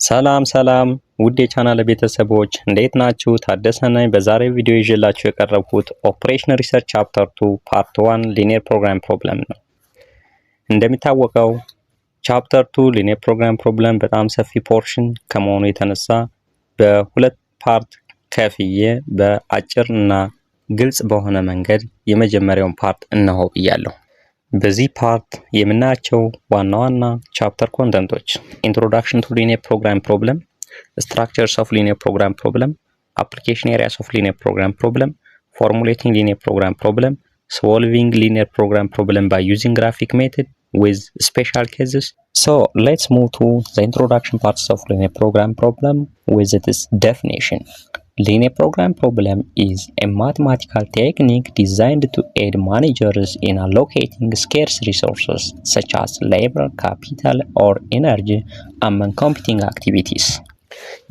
ሰላም ውድ የቻናል ቤተሰቦች እንዴት ናችሁ? ታደሰ ነኝ። በዛሬው ቪዲዮ ይዤላችሁ የቀረብኩት ኦፕሬሽን ሪሰርች ቻፕተር 2 ፓርት 1 ሊኒየር ፕሮግራም ፕሮብለም ነው። እንደሚታወቀው ቻፕተር 2 ሊኒየር ፕሮግራም ፕሮብለም በጣም ሰፊ ፖርሽን ከመሆኑ የተነሳ በሁለት ፓርት ከፍዬ በአጭር እና ግልጽ በሆነ መንገድ የመጀመሪያውን ፓርት እነሆ ብያለሁ። በዚህ ፓርት የምናያቸው ዋና ቻፕተር ኮንተንቶች ኢንትሮዳክሽን ቱ ሊኒየር ፕሮግራም ፕሮብለም፣ ስትራክቸርስ ኦፍ ሊኒየር ፕሮግራም ፕሮብለም፣ አፕሊኬሽን ኤሪያስ ኦፍ ሊኒየር ፕሮግራም ፕሮብለም፣ ፎርሙሌቲንግ ሊኒየር ፕሮግራም ፕሮብለም፣ solving linear program problem by using graphic method with special cases. So let's move to the introduction parts of linear program problem with its definition. Linear program problem is a mathematical technique designed to aid managers in allocating scarce resources such as labor, capital, or energy among competing activities.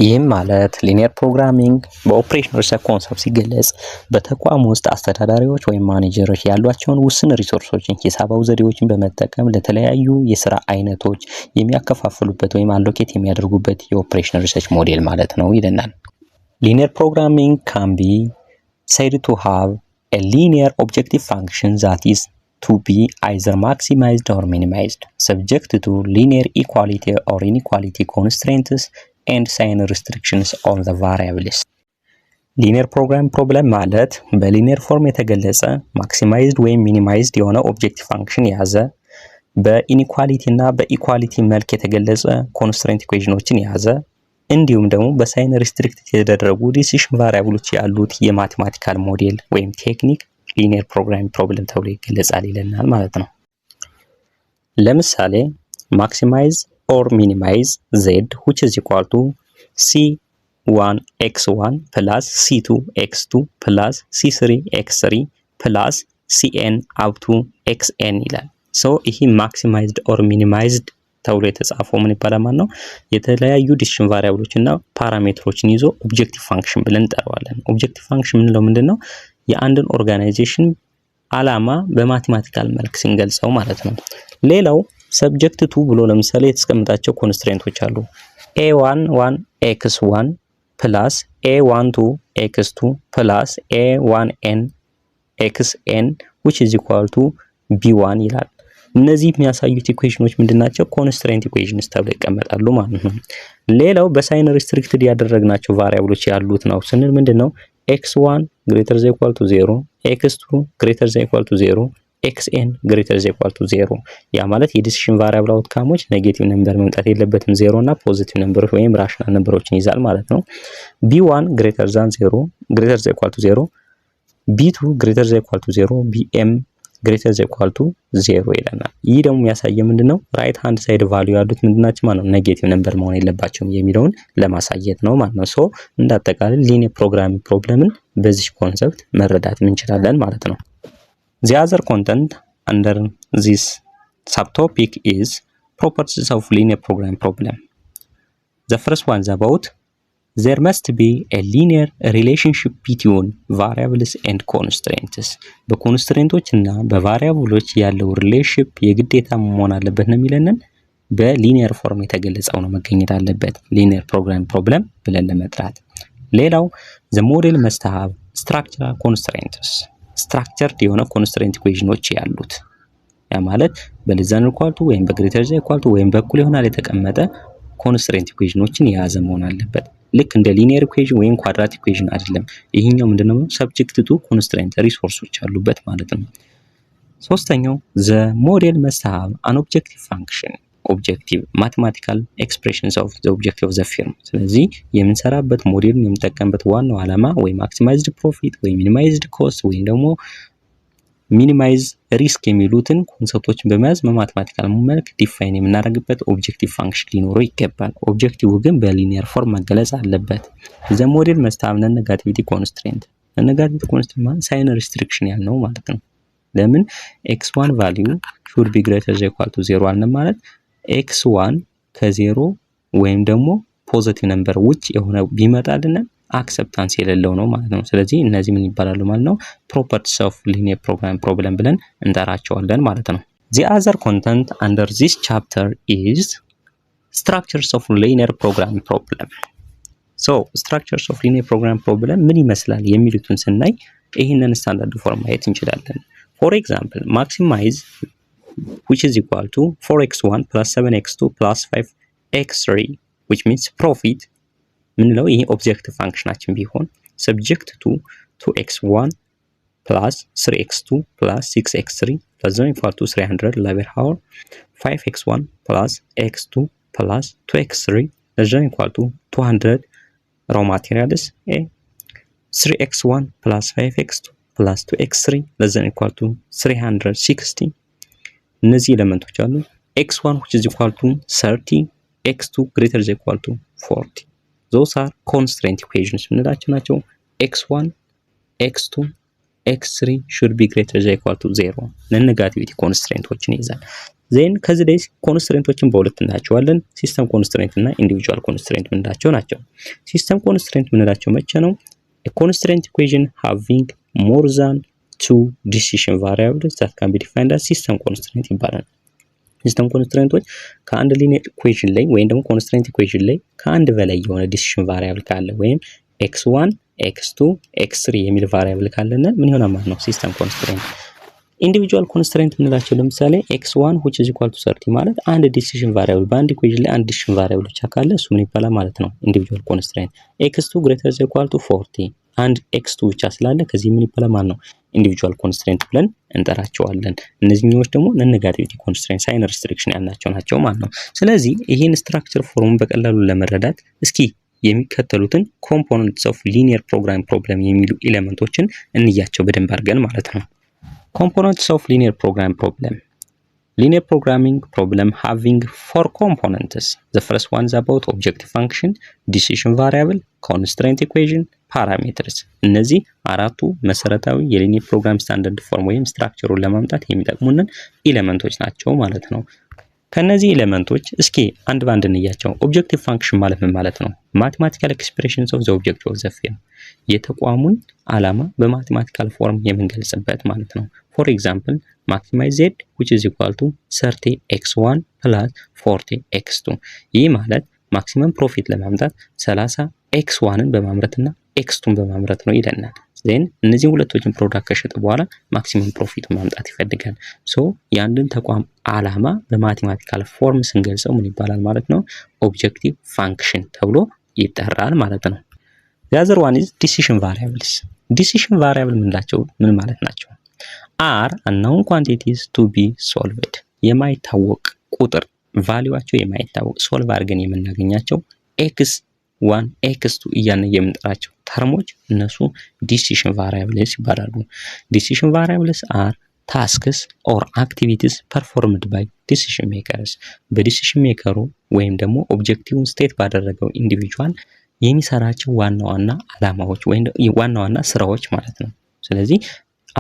ይህም ማለት ሊኒየር ፕሮግራሚንግ በኦፕሬሽን ሪሰርች ኮንሰፕት ሲገለጽ በተቋም ውስጥ አስተዳዳሪዎች ወይም ማኔጀሮች ያሏቸውን ውስን ሪሶርሶችን ሂሳባዊ ዘዴዎችን በመጠቀም ለተለያዩ የሥራ አይነቶች የሚያከፋፍሉበት ወይም አሎኬት የሚያደርጉበት የኦፕሬሽን ሪሰርች ሞዴል ማለት ነው ይለናል። ሊኒየር ፕሮግራሚንግ can be said to have a linear objective function that is to be either maximized or minimized, subject to linear equality or inequality constraints and sign restrictions on the variables. ሊኒየር ፕሮግራም ፕሮብለም ማለት በሊኒየር ፎርም የተገለጸ ማክሲማይዝድ ወይም ሚኒማይዝድ የሆነ ኦብጀክቲቭ ፋንክሽን የያዘ በኢኒኳሊቲ እና በኢኳሊቲ መልክ የተገለጸ ኮንስትሬንት ኢኩዌሽኖችን የያዘ እንዲሁም ደግሞ በሳይን ሪስትሪክት የተደረጉ ዲሲሽን ቫሪያብሎች ያሉት የማቴማቲካል ሞዴል ወይም ቴክኒክ ሊኒየር ፕሮግራም ፕሮብለም ተብሎ ይገለጻል ይለናል ማለት ነው። ለምሳሌ ማክሲማይዝ or minimize z which is equal to c1x1 plus c2x2 plus c3x3 plus cn up to xn ይላል። ይሄ maximized or minimized ተብሎ የተጻፈው ምን ይባላል ማለት ነው? የተለያዩ ዲሲሽን ቫሪያብሎች እና ፓራሜትሮችን ይዞ ኦብጀክቲቭ ፋንክሽን ብለን እንጠራዋለን። ኦብጀክቲቭ ፋንክሽን ምንለው ምንድነው? የአንድን ኦርጋናይዜሽን አላማ በማቴማቲካል መልክ ስንገልጸው ማለት ነው። ሌላው ሰብጀክት ቱ ብሎ ለምሳሌ የተቀመጣቸው ኮንስትሬንቶች አሉ። a11 x1 plus a12 x2 plus a1n xn which is equal to b1 ይላል። እነዚህ የሚያሳዩት ኢኩዌሽኖች ምንድናቸው? ኮንስትሬንት ኢኩዌሽንስ ተብለው ይቀመጣሉ ማለት ነው። ሌላው በሳይን ሪስትሪክትድ ያደረግናቸው ቫሪያብሎች ያሉት ነው ስንል ምንድነው? x1 greater than equal to 0 x2 greater than equal to 0 xn greater than equal to 0 ያ ማለት የዲሲሽን ቫሪያብል አውትካሞች ኔጌቲቭ ነምበር መምጣት የለበትም 0 እና ፖዚቲቭ ነምበሮች ወይም ራሽናል ነምበሮችን ይዛል ማለት ነው። b1 greater than 0 greater than equal to 0 b2 greater than equal to 0 bm greater than equal to 0 ይለናል። ይህ ደግሞ የሚያሳየው ምንድነው? ራይት ሃንድ ሳይድ ቫልዩ ያሉት ምንድናቸው ማለት ነው? ኔጌቲቭ ነምበር መሆን የለባቸውም የሚለውን ለማሳየት ነው ማለት ነው። እንዳጠቃላይ ሊኒየር ፕሮግራሚንግ ፕሮብለምን በዚህ ኮንሰፕት መረዳት እንችላለን ማለት ነው። The other content under this subtopic is properties of linear program problem. The first one is about there must be a linear relationship between variables and constraints. በኮንስትሬንቶች እና በቫሪያብሎች ያለው ሪሌሽንሺፕ የግዴታ መሆን አለበት ነው የሚለንን በሊኒየር ፎርም የተገለጸው ነው መገኘት አለበት linear program problem ብለን ለመጥራት። ሌላው the model must have structural constraints. ስትራክቸርድ የሆነ ኮንስትሬንት ኢኩዌሽኖች ያሉት ያ ማለት በሌዛን ኢኳል ቱ ወይም በግሬተር ዛን ኢኳል ቱ ወይም በኩል ይሆናል የተቀመጠ ኮንስትሬንት ኢኩዌሽኖችን የያዘ መሆን አለበት። ልክ እንደ ሊኒየር ኢኩዌሽን ወይም ኳድራቲክ ኢኩዌሽን አይደለም። ይሄኛው ምንድነው? ሰብጀክት ቱ ኮንስትሬንት ሪሶርሶች አሉበት ማለት ነው። ሶስተኛው the model must have an objective function. ኦብጀክቲቭ ማቴማቲካል ኤክስፕሬሽንስ ኦፍ ዘ ኦብጀክቲቭ ኦፍ ዘ ፊርም። ስለዚህ የምንሰራበት ሞዴልን የምንጠቀምበት ዋናው ዓላማ ወይ ማክሲማይዝድ ፕሮፊት ወይ ሚኒማይዝድ ኮስት ወይ ደግሞ ሚኒማይዝ ሪስክ የሚሉትን ኮንሰፕቶችን በመያዝ በማቴማቲካል መልክ ዲፋይን የምናደርግበት ኦብጀክቲቭ ፋንክሽን ሊኖረው ይገባል። ኦብጀክቲቭ ግን በሊኒየር ፎርም መገለጽ አለበት። ዘ ሞዴል must have ኔጋቲቪቲ ኮንስትሬንት። ኔጋቲቪቲ ኮንስትሬንት ማለት ሳይን ሪስትሪክሽን ያልነው ማለት ነው። ለምን x1 ቫልዩ should be greater than equal to 0 አልነ ማለት x1 ከ0 ወይም ደግሞ ፖዚቲቭ ነምበር ውጭ የሆነ ቢመጣልን አክሰፕታንስ የሌለው ነው ማለት ነው። ስለዚህ እነዚህ ምን ይባላሉ ማለት ነው? ፕሮፐርቲስ ኦፍ ሊኒየር ፕሮግራም ፕሮብለም ብለን እንጠራቸዋለን ማለት ነው። The other content under this chapter is structures of linear programming problem so structures of linear programming problem ምን ይመስላል የሚሉትን ስናይ ይሄንን ስታንዳርድ ፎርም ማየት እንችላለን for example maximize which is equal to 4x1 plus 7x2 plus 5x3 which means profit ምንለው ይሄ ኦብጀክቲቭ ፋንክሽናችን ቢሆን subject to 2x1 plus 3x2 plus 6x3 plus 0 equal to 300 labor hour 5x1 plus x2 plus 2x3 is equal to 200 raw materials 3x1 plus 5x2 plus 2x3 is equal to 360 እነዚህ ኤሌመንቶች አሉ x1 which is equal to 30 x2 greater than equal to 40 those are constraint equations ምንላቸው ናቸው x1 x2 x3 should be greater than equal to 0 ለኔጋቲቪቲ ኮንስትሬንቶችን ይይዛል then ከዚህ ላይ ኮንስትሬንቶችን በሁለት እናያቸዋለን ሲስተም ኮንስትሬንት እና ኢንዲቪጁዋል ኮንስትሬንት ምንላቸው ናቸው ሲስተም ኮንስትሬንት ምንላቸው መቼ ነው a constraint equation having more than two decision variables that can be defined as system constraint ይባላል ሲስተም ኮንስትሬንቶች ከአንድ ሊኒየር ኢኩዌሽን ላይ ወይም ደግሞ ኮንስትሬንት ኢኩዌሽን ላይ ከአንድ በላይ የሆነ ዲሲሽን ቫሪያብል ካለ ወይም x1 x2 x3 የሚል ቫሪያብል ካለና ምን ይሆናል ማለት ነው ሲስተም ኮንስትሬንት ኢንዲቪጁዋል ኮንስትሬንት ምንላቸው ለምሳሌ x1 which is equal to 30 ማለት አንድ ዲሲሽን ቫሪያብል በአንድ ኢኩዌሽን ላይ አንድ ዲሲሽን ቫሪያብል ብቻ ካለ እሱ ምን ይባላል ማለት ነው ኢንዲቪጁዋል ኮንስትሬንት x2 greater than equal to 40 አንድ x2 ብቻ ስላለ ከዚህ ምን ይባላል ማለት ነው ኢንዲቪጁዋል ኮንስትሬንት ብለን እንጠራቸዋለን እነዚህኞች ደግሞ ኔጋቲቪቲ ኮንስትሬንት ሳይን ሪስትሪክሽን ያልናቸው ናቸው ማለት ነው ስለዚህ ይሄን ስትራክቸር ፎርሙን በቀላሉ ለመረዳት እስኪ የሚከተሉትን components of linear programming problem የሚሉ ኤሌመንቶችን እንያቸው በደንብ አድርገን ማለት ነው components of linear programming problem linear programming problem having four components the first one is about objective function decision variable constraint equation parameters እነዚህ አራቱ መሰረታዊ የሊኒየር ፕሮግራም ስታንዳርድ ፎርም ወይም ስትራክቸሩን ለማምጣት የሚጠቅሙንን ኤሌመንቶች ናቸው ማለት ነው ከነዚህ ኤሌመንቶች እስኪ አንድ ባንድ እንያቸው ኦብጀክቲቭ ፋንክሽን ማለት ምን ማለት ነው ማቴማቲካል ኤክስፕሬሽንስ ኦፍ ዘ ኦብጀክት ኦፍ ዘ ፊልም የተቋሙን ዓላማ በማቴማቲካል ፎርም የምንገልጽበት ማለት ነው for example maximize z which is equal to 30x1 plus 40x2 ይህ ማለት ማክሲመም ፕሮፊት ለማምጣት 30x1ን በማምረትና x2ን በማምረት ነው ይለናል then እነዚህ ሁለቶችን ፕሮዳክት ከሸጠ በኋላ ማክሲመም ፕሮፊት ማምጣት ይፈልጋል ሶ ያንድን ተቋም ዓላማ በማቴማቲካል ፎርም ስንገልጸው ምን ይባላል ማለት ነው ኦብጀክቲቭ ፋንክሽን ተብሎ ይጠራል ማለት ነው the other one is decision variables decision variable ምንላቸው ምን ማለት ናቸው are unknown quantities to be solved የማይታወቅ ቁጥር ቫልዩዋቸው የማይታወቅ ሶልቭ አድርገን የምናገኛቸው x1 x2 እያልን የምንጠራቸው ተርሞች እነሱ decision variables ይባላሉ decision variables are tasks or activities performed by decision makers በዲሲሽን ሜከሩ ወይም ደግሞ ኦብጀክቲቭን ስቴት ባደረገው ኢንዲቪጁዋል የሚሰራቸው ዋና ዋና አላማዎች ወይም ዋና ዋና ስራዎች ማለት ነው ስለዚህ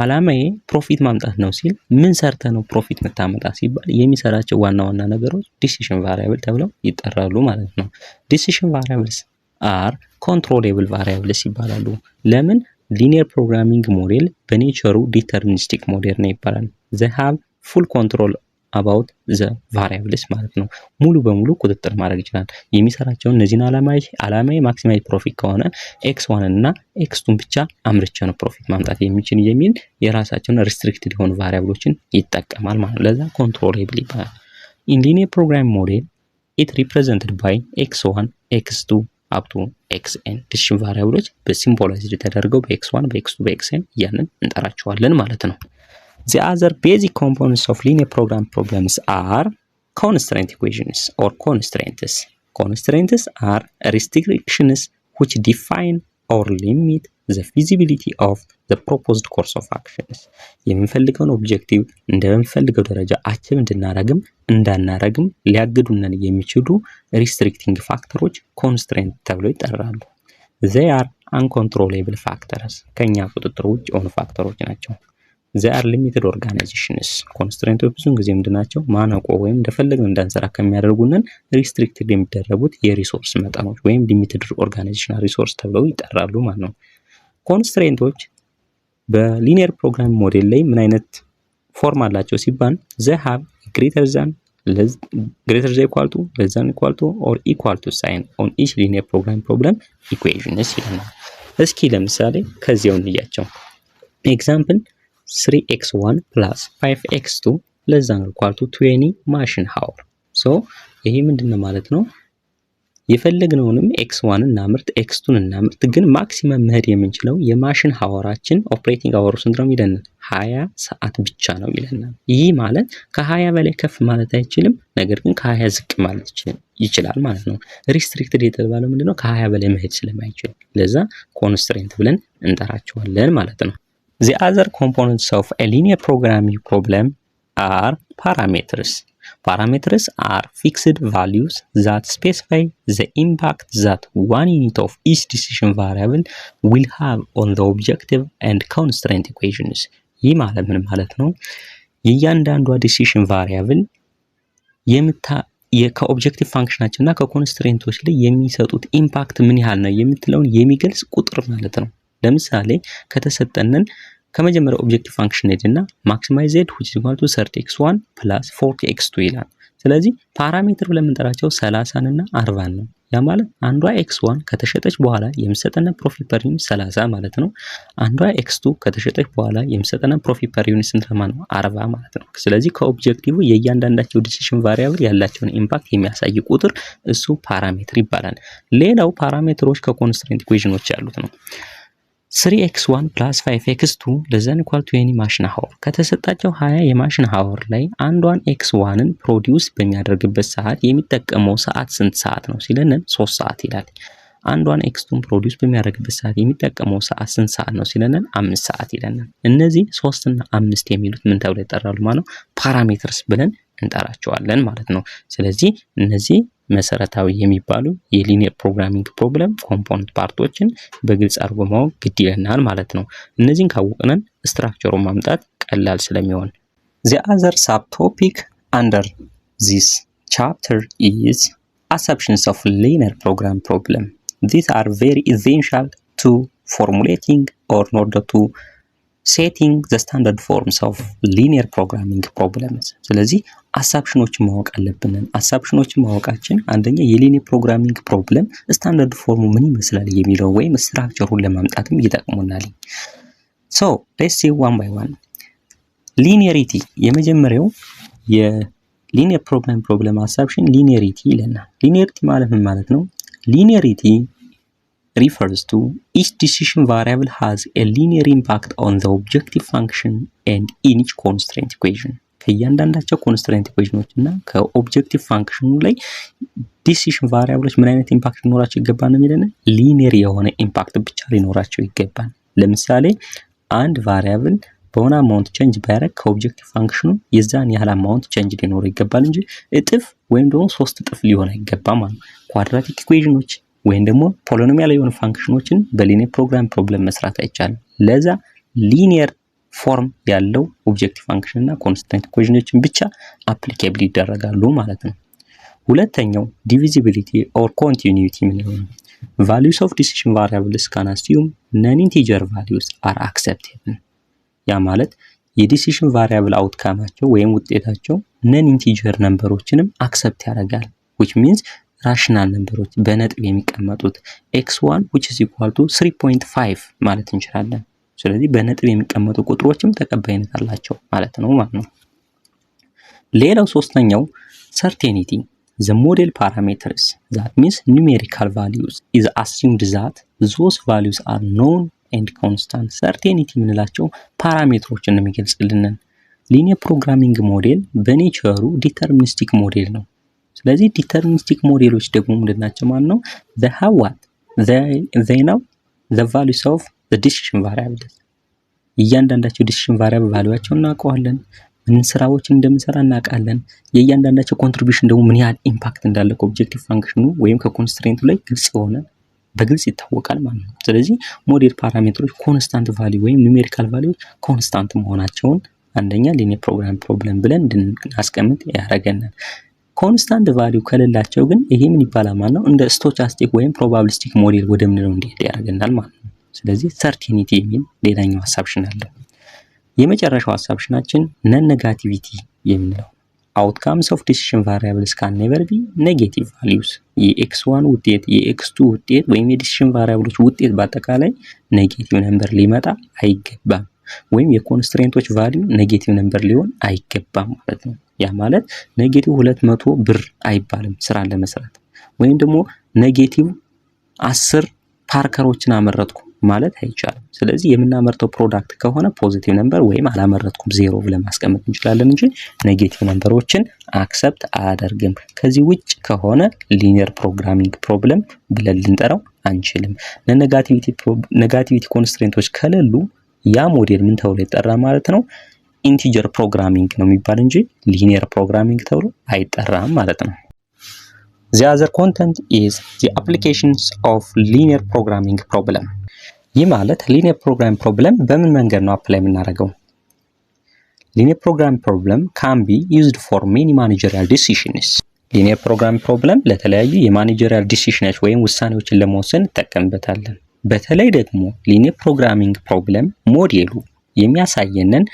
ዓላማዬ ፕሮፊት ማምጣት ነው ሲል ምን ሰርተ ነው ፕሮፊት መታመጣ ሲባል የሚሰራቸው ዋና ዋና ነገሮች decision variable ተብለው ይጠራሉ ማለት ነው decision variables are controllable variables ይባላሉ ለምን linear programming model በኔቸሩ deterministic model ነው ይባላል they have full control about the variables ማለት ነው ሙሉ በሙሉ ቁጥጥር ማድረግ ይችላል የሚሰራቸው እነዚህን ዓላማዬ ማክሲማይዝ ፕሮፊት ከሆነ x1 እና x2 ብቻ አምርቼ ነው ፕሮፊት ማምጣት የሚችል የሚል የራሳቸውን restricted የሆኑ ቫሪያብሎችን ይጠቀማል ማለት ነው ለዛ controllable ይባላል in linear programming model it represented by x1 x2 up to xn decision variables በሲምቦላይዝድ ተደርገው በx1 በx2 በxn ያንን እንጠራቸዋለን ማለት ነው The other basic components of linear program problems are constraint equations or constraints. Constraints are restrictions which define or limit the feasibility of the proposed course of actions. የምንፈልገውን ኦብጀክቲቭ እንደምንፈልገው ደረጃ አቺቭ እንድናረግም እንዳናረግም ሊያግዱን የሚችሉ restricting factors constraint ተብለው ይጠራሉ. They are uncontrollable factors. ከኛ ቁጥጥር ውጭ የሆኑ ፋክተሮች ናቸው. they are limited organizations constraints ብዙን ጊዜ ምንድናቸው ማነቆ ወይም እንደፈለግን እንዳንሰራ ከሚያደርጉንን restricted የሚደረጉት የሪሶርስ መጠኖች ወይም limited organizational resource ተብለው ይጠራሉ ማለት ነው ኮንስትሬንቶች በሊኒየር ፕሮግራም ሞዴል ላይ ምን አይነት ፎርም አላቸው ሲባል they have greater than greater than equal to, less than equal to, or equal to sign on each linear programming problem equations ይላል። እስኪ ለምሳሌ ከዚያው እንያቸው። ኤግዛምፕል 3x1 plus 5x2 less than equal to 20 machine hour። ሶ ይሄ ምንድነው ማለት ነው? የፈለግነውንም x1 እናምርት x2 እናምርት፣ ግን ማክሲመም መሄድ የምንችለው የማሽን ሃወራችን ኦፕሬቲንግ ሃወሩ ስንት ነው የሚለን? 20 ሰዓት ብቻ ነው ይለናል። ይህ ማለት ከ20 በላይ ከፍ ማለት አይችልም፣ ነገር ግን ከ20 ዝቅ ማለት ይችላል ማለት ነው። ሪስትሪክትድ የተባለው ምንድነው? ከ20 በላይ መሄድ ስለማይችል ለዛ ኮንስትሬንት ብለን እንጠራቸዋለን ማለት ነው። The other components of a linear programming problem are parameters. Parameters are fixed values that specify the impact that one unit of each decision variable will have on the objective and constraint equations. ይህ ማለት ምን ማለት ነው? የእያንዳንዷ ዲሲሽን ቫሪያብል ከኦብጀክቲቭ ፋንክሽናችን እና ከኮንስትሬንቶች ላይ የሚሰጡት ኢምፓክት ምን ያህል ነው የምትለውን የሚገልጽ ቁጥር ማለት ነው። ለምሳሌ ከተሰጠነን ከመጀመሪያው ኦብጀክቲቭ ፋንክሽን ሄድና ማክሲማይዜድ which is equal to 30x1 plus 40x2 ይላል። ስለዚህ ፓራሜትር ብለን የምንጠራቸው 30 እና 40 ነው። ያ ማለት አንዷ x1 ከተሸጠች በኋላ የምሰጠነ ፕሮፊት ፐር ዩኒት 30 ማለት ነው። አንዷ x2 ከተሸጠች በኋላ የምሰጠነ ፕሮፊት ፐር ዩኒት ስንት ነው? 40 ማለት ነው። ስለዚህ ከኦብጀክቲቭ የእያንዳንዳቸው ዲሲሽን ቫሪያብል ያላቸውን ኢምፓክት የሚያሳይ ቁጥር እሱ ፓራሜትር ይባላል። ሌላው ፓራሜትሮች ከኮንስትሬንት ኢኩዌሽኖች ያሉት ነው። 3x1 plus 5x2 less than equal to 20 ማሽን ሃወር ከተሰጣቸው 20 የማሽን ሃወር ላይ አንዷን x1ን ፕሮዲዩስ በሚያደርግበት ሰዓት የሚጠቀመው ሰዓት ስንት ሰዓት ነው ሲለን 3 ሰዓት ይላል። አንዷን x2ን ፕሮዲዩስ በሚያደርግበት ሰዓት የሚጠቀመው ሰዓት ስንት ሰዓት ነው ሲለን 5 ሰዓት ይለናል። እነዚህ 3 እና 5 የሚሉት ምን ተብለው ይጠራሉ ማለት ነው? ፓራሜትርስ ብለን እንጠራቸዋለን ማለት ነው። ስለዚህ እነዚህ መሰረታዊ የሚባሉ የሊኒየር ፕሮግራሚንግ ፕሮብለም ኮምፖነንት ፓርቶችን በግልጽ አድርጎ ማወቅ ግድ ይለናል ማለት ነው። እነዚህን ካወቅነን ስትራክቸሩን ማምጣት ቀላል ስለሚሆን the other subtopic under this chapter is assumptions of linear program problem. These are very essential to formulating or in order to setting the standard forms of linear programming problems. ስለዚህ አሳምፕሽኖችን ማወቅ አለብን። አሳምፕሽኖችን ማወቃችን አንደኛ የሊኒየር ፕሮግራሚንግ ፕሮብለም ስታንዳርድ ፎርሙ ምን ይመስላል የሚለው ወይም ስትራክቸሩን ለማምጣትም ይጠቅሙናል። so let's see one by one. ሊኒየሪቲ የመጀመሪያው የሊኒየር ፕሮብለም አሳምፕሽን ሊኒየሪቲ ይለናል። ሊኒየሪቲ ማለት ምን ማለት ነው? ሊኒየሪቲ refers to each decision variable has a linear impact on the objective function and in each constraint equation. ከእያንዳንዳቸው ኮንስትሬንት ኢኩዌሽኖች እና ከኦብጀክቲቭ ፋንክሽኑ ላይ ዲሲሽን ቫሪያብሎች ምን አይነት ኢምፓክት ሊኖራቸው ይገባል ነው የሚለን? ሊኒየር የሆነ ኢምፓክት ብቻ ሊኖራቸው ይገባል። ለምሳሌ አንድ ቫሪያብል በሆነ አማውንት ቼንጅ ባያደርግ ከኦብጀክቲቭ ፋንክሽኑ የዛን ያህል አማውንት ቼንጅ ሊኖረው ይገባል እንጂ እጥፍ ወይም ደግሞ 3 እጥፍ ሊሆን አይገባም ማለት ነው። ኳድራቲክ ኢኩዌሽኖች ወይም ደግሞ ፖሊኖሚያል የሆኑ ፋንክሽኖችን በሊኒየር ፕሮግራም ፕሮብለም መስራት አይቻልም። ለዛ ሊኒየር ፎርም ያለው ኦብጀክቲቭ ፋንክሽን እና ኮንስታንት ኢኩዌሽኖችን ብቻ አፕሊኬብል ይደረጋሉ ማለት ነው። ሁለተኛው ዲቪዚቢሊቲ ኦር ኮንቲኒዩቲ ምንለው ነው። values of decision variables can assume non-integer values are acceptable። ያ ማለት የዲሲሽን ቫሪያብል አውትካማቸው ወይም ውጤታቸው ነን ኢንቲጀር ነምበሮችንም አክሰፕት ያደርጋል which means ራሽናል ነምበሮች በነጥብ የሚቀመጡት x1 which is equal to 3.5 ማለት እንችላለን። ስለዚህ በነጥብ የሚቀመጡ ቁጥሮችም ተቀባይነት አላቸው ማለት ነው። ሌላው ሶስተኛው certainty. The model parameters, that means numerical values, is assumed that those values are known and constant. certainty ምንላቸው ፓራሜትሮችን ነው የሚገልጽልን። ሊኒየር ፕሮግራሚንግ ሞዴል በኔቸሩ ዲተርሚኒስቲክ ሞዴል ነው። ስለዚህ ዲተርሚኒስቲክ ሞዴሎች ደግሞ ምንድናቸው ማለት ነው? they have what they know the values of the decision variables። እያንዳንዳቸው ዲሲሽን ቫሪያብል ቫልዩዋቸውን እናውቀዋለን። ምን ስራዎችን እንደምንሰራ እናውቃለን። የእያንዳንዳቸው ኮንትሪቢዩሽን ደግሞ ምን ያህል ኢምፓክት እንዳለው ከኦብጀክቲቭ ፋንክሽኑ ወይም ከኮንስትሬንቱ ላይ ግልጽ የሆነ በግልጽ ይታወቃል ማለት ነው። ስለዚህ ሞዴል ፓራሜትሮች ኮንስታንት ቫልዩ ወይም ኑሜሪካል ቫልዩ ኮንስታንት መሆናቸውን አንደኛ ሊኒየር ፕሮግራም ፕሮብለም ብለን እንድናስቀምጥ ያደርገናል። ኮንስታንት ቫልዩ ከሌላቸው ግን ይሄ ምን ይባላል ማለት ነው? እንደ ስቶቻስቲክ ወይም ፕሮባቢሊስቲክ ሞዴል ወደምንለው እንዲሄድ ያደርገናል ማለት ነው። ስለዚህ ሰርቲኒቲ የሚል ሌላኛው አሳምፕሽን አለ። የመጨረሻው አሳምፕሽናችን ነን ኔጋቲቪቲ የሚለው outcomes of decision variables can never be negative values የx1 ውጤት የx2 ውጤት ወይም የዲሲሽን ቫሪያብሎች ውጤት በአጠቃላይ ኔጌቲቭ ነምበር ሊመጣ አይገባም ወይም የኮንስትሬንቶች ቫልዩ ኔጌቲቭ ነምበር ሊሆን አይገባም ማለት ነው ያ ማለት ኔጌቲቭ 200 ብር አይባልም ስራ ለመስራት ወይም ደግሞ ኔጌቲቭ 10 ፓርከሮችን አመረትኩ ማለት አይቻልም ስለዚህ የምናመርተው ፕሮዳክት ከሆነ ፖዚቲቭ ነምበር ወይም አላመረትኩም 0 ብለን ማስቀመጥ እንችላለን እንጂ ኔጌቲቭ ነምበሮችን አክሰፕት አያደርግም ከዚህ ውጭ ከሆነ ሊኒየር ፕሮግራሚንግ ፕሮብለም ብለን ልንጠራው አንችልም ኔጋቲቪቲ ኮንስትሬንቶች ከሌሉ ያ ሞዴል ምን ተብሎ ይጠራ ማለት ነው ኢንቲጀር ፕሮግራሚንግ ነው የሚባል እንጂ ሊኒየር ፕሮግራሚንግ ተብሎ አይጠራም ማለት ነው The other content is the applications of linear programming problem. ይህ ማለት linear programming problem በምን መንገድ ነው አፕላይ የምናደርገው? Linear programming problem can be used for many managerial decisions. Linear programming problem ለተለያዩ የማኔጀሪያል ዲሲሽኖች ወይም ውሳኔዎችን ለመወሰን እንጠቀምበታለን። በተለይ ደግሞ linear programming problem ሞዴሉ የሚያሳየንን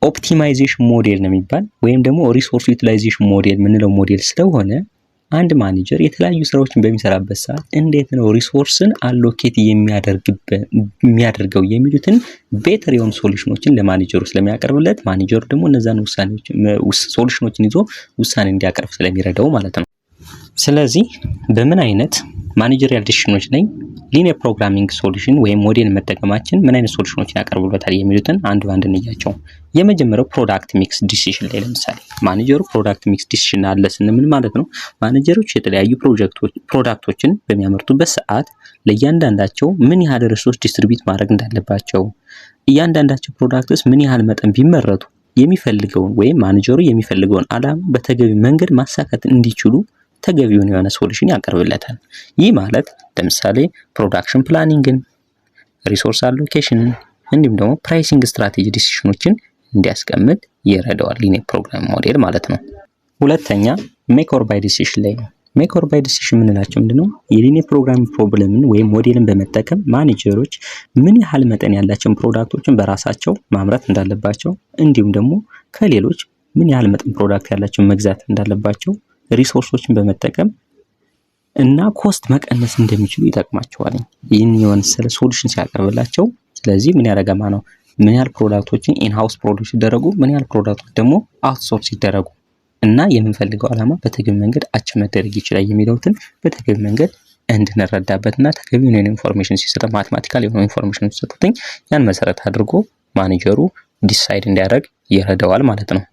ኦፕቲማይዜሽን ሞዴል ነው የሚባል ወይም ደግሞ ሪሶርስ ዩቲላይዜሽን ሞዴል ምንለው ሞዴል ስለሆነ አንድ ማኔጀር የተለያዩ ስራዎችን በሚሰራበት ሰዓት እንዴት ነው ሪሶርስን አሎኬት የሚያደርገው የሚሉትን ቤተር የሆኑ ሶሉሽኖችን ለማኔጀሩ ስለሚያቀርብለት ማኔጀሩ ደግሞ እነዛን ሶሉሽኖችን ይዞ ውሳኔ እንዲያቀርብ ስለሚረዳው ማለት ነው ስለዚህ በምን አይነት ማኔጀሪያል ዲሲሽኖች ላይ ሊኒየር ፕሮግራሚንግ ሶሉሽን ወይም ሞዴል መጠቀማችን ምን አይነት ሶሉሽኖችን ያቀርቡልታል የሚሉትን አንድ ባንድ እንያቸው የመጀመሪያው ፕሮዳክት ሚክስ ዲሲሽን ላይ ለምሳሌ ማኔጀሩ ፕሮዳክት ሚክስ ዲሲሽን አለ ስንል ማለት ነው ማኔጀሮች የተለያዩ ፕሮዳክቶችን በሚያመርቱበት ሰዓት ለእያንዳንዳቸው ምን ያህል ሪሶርስ ዲስትሪቢዩት ማድረግ እንዳለባቸው እያንዳንዳቸው ፕሮዳክትስ ምን ያህል መጠን ቢመረቱ የሚፈልገውን ወይም ማኔጀሩ የሚፈልገውን አላማ በተገቢ መንገድ ማሳካት እንዲችሉ ተገቢውን የሆነ ሶሉሽን ያቀርብለታል ይህ ማለት ለምሳሌ ፕሮዳክሽን ፕላኒንግን ሪሶርስ አሎኬሽን እንዲሁም ደግሞ ፕራይሲንግ ስትራቴጂ ዲሲሽኖችን እንዲያስቀምጥ ይረዳዋል ሊኒየር ፕሮግራም ሞዴል ማለት ነው ሁለተኛ ሜክ ኦር ባይ ዲሲሽን ላይ ነው ሜክ ኦር ባይ ዲሲሽን ምንላቸው ምንድነው የሊኒየር ፕሮግራም ፕሮብለምን ወይም ሞዴልን በመጠቀም ማኔጀሮች ምን ያህል መጠን ያላቸውን ፕሮዳክቶችን በራሳቸው ማምረት እንዳለባቸው እንዲሁም ደግሞ ከሌሎች ምን ያህል መጠን ፕሮዳክት ያላቸውን መግዛት እንዳለባቸው ሪሶርሶችን በመጠቀም እና ኮስት መቀነስ እንደሚችሉ ይጠቅማቸዋል ይህን የሆነ ሶሉሽን ሲያቀርብላቸው ስለዚህ ምን ያደርጋማ ነው ምን ያህል ፕሮዳክቶችን ኢን ሃውስ ፕሮዲዩስ ሲደረጉ ምን ያህል ፕሮዳክቶች ደግሞ አውትሶርስ ሲደረጉ እና የምንፈልገው አላማ በተገቢ መንገድ አቺቭ መደረግ ይችላል የሚለውትን በተገቢ መንገድ እንድንረዳበትና ተገቢውን ኢንፎርሜሽን ሲሰጥ ማቴማቲካል የሆነ ኢንፎርሜሽን ሲሰጡትኝ ያን መሰረት አድርጎ ማኔጀሩ ዲሳይድ እንዲያደርግ ይረዳዋል ማለት ነው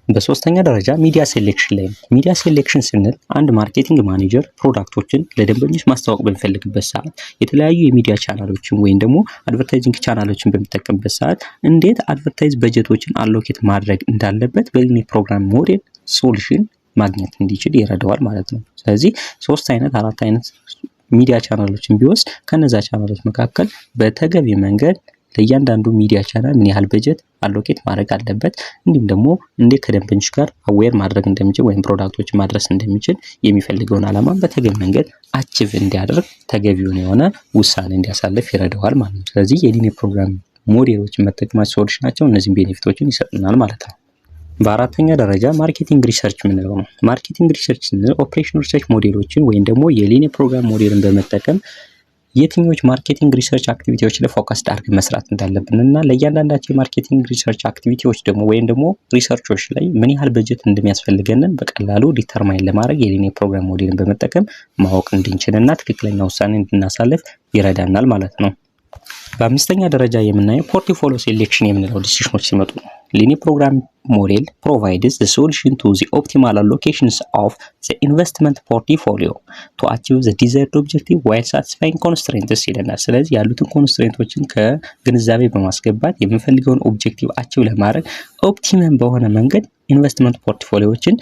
በሶስተኛ ደረጃ ሚዲያ ሴሌክሽን ላይ ሚዲያ ሴሌክሽን ስንል አንድ ማርኬቲንግ ማኔጀር ፕሮዳክቶችን ለደንበኞች ማስተዋወቅ በሚፈልግበት ሰዓት የተለያዩ የሚዲያ ቻናሎችን ወይም ደግሞ አድቨርታይዚንግ ቻናሎችን በሚጠቀምበት ሰዓት እንዴት አድቨርታይዝ በጀቶችን አሎኬት ማድረግ እንዳለበት በሊኒየር ፕሮግራም ሞዴል ሶሉሽን ማግኘት እንዲችል ይረዳዋል ማለት ነው ስለዚህ 3 አይነት 4 አይነት ሚዲያ ቻናሎችን ቢወስድ ከነዛ ቻናሎች መካከል በተገቢ መንገድ ለእያንዳንዱ ሚዲያ ቻናል ምን ያህል በጀት አሎኬት ማድረግ አለበት እንዲሁም ደግሞ እንዴት ከደንበኞች ጋር አዌር ማድረግ እንደሚችል ወይም ፕሮዳክቶችን ማድረስ እንደሚችል የሚፈልገውን አላማ በተገቢ መንገድ አቺቭ እንዲያደርግ ተገቢውን የሆነ ውሳኔ እንዲያሳልፍ ይረዳዋል ማለት ነው ስለዚህ የሊኒየር ፕሮግራም ሞዴሎችን መጠቀማቸው ሶሉሽናቸው እነዚህን ቤኔፊቶችን ይሰጡናል ማለት ነው በአራተኛ ደረጃ ማርኬቲንግ ሪሰርች ምንለው ነው ማርኬቲንግ ሪሰርች ስንል ኦፕሬሽናል ሪሰርች ሞዴሎችን ወይም ደግሞ የሊኒየር ፕሮግራም ሞዴልን በመጠቀም የትኞች ማርኬቲንግ ሪሰርች አክቲቪቲዎች ላይ ፎከስ አድርገን መስራት እንዳለብንና ለእያንዳንዳቸው ማርኬቲንግ ሪሰርች አክቲቪቲዎች ደግሞ ወይም ደግሞ ሪሰርቾች ላይ ምን ያህል በጀት እንደሚያስፈልገን በቀላሉ ዲተርማይን ለማድረግ የሊኒየር ፕሮግራም ሞዴልን በመጠቀም ማወቅ እንድንችልና ትክክለኛ ውሳኔ እንድናሳልፍ ይረዳናል ማለት ነው በአምስተኛ ደረጃ የምናየው ፖርትፎሊዮ ሴሌክሽን የምንለው ዲሲሽኖች ሲመጡ ነው linear program model provides the solution to the optimal allocations of the investment portfolio to achieve the desired objective while satisfying constraints ይለናል ስለዚህ ያሉትን ኮንስትሬንቶችን ከግንዛቤ በማስገባት የምንፈልገውን ኦብጀክቲቭ አቺቭ ለማድረግ ኦፕቲመም በሆነ መንገድ ኢንቨስትመንት ፖርትፎሊዮዎችን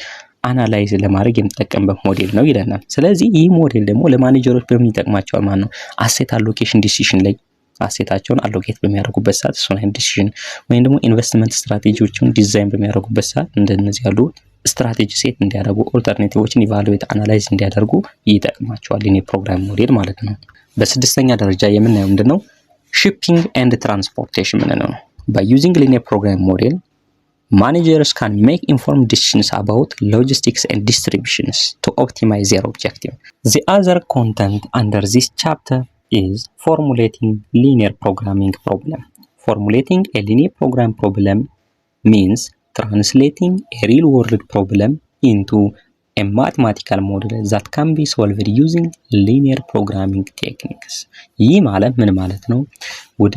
አናላይዝ ለማድረግ የምንጠቀምበት ሞዴል ነው ይለናል ስለዚህ ይህ ሞዴል ደግሞ ለማኔጀሮች በምን ይጠቅማቸዋል ማለት ነው አሴት አሎኬሽን ዲሲሽን ላይ አሴታቸውን አሎኬት በሚያደርጉበት ሰዓት እሱን ዲሲሽን ወይም ደግሞ ኢንቨስትመንት ስትራቴጂዎችን ዲዛይን በሚያደርጉበት ሰዓት እንደነዚህ ያሉ ስትራቴጂ ሴት እንዲያደርጉ ኦልተርኔቲቮችን ኢቫሉዌት አናላይዝ እንዲያደርጉ ይጠቅማቸዋል ሊኒየር ፕሮግራም ሞዴል ማለት ነው በስድስተኛ ደረጃ የምናየው ምንድነው shipping and transportation ምንለው ነው by using linear program model Managers can make informed decisions about logistics and distributions to optimize their objective. The other content under this chapter is formulating linear programming problem. Formulating a linear program problem means translating a real-world problem into a mathematical model that can be solved using linear programming techniques. ይህ ማለት ምን ማለት ነው? ወደ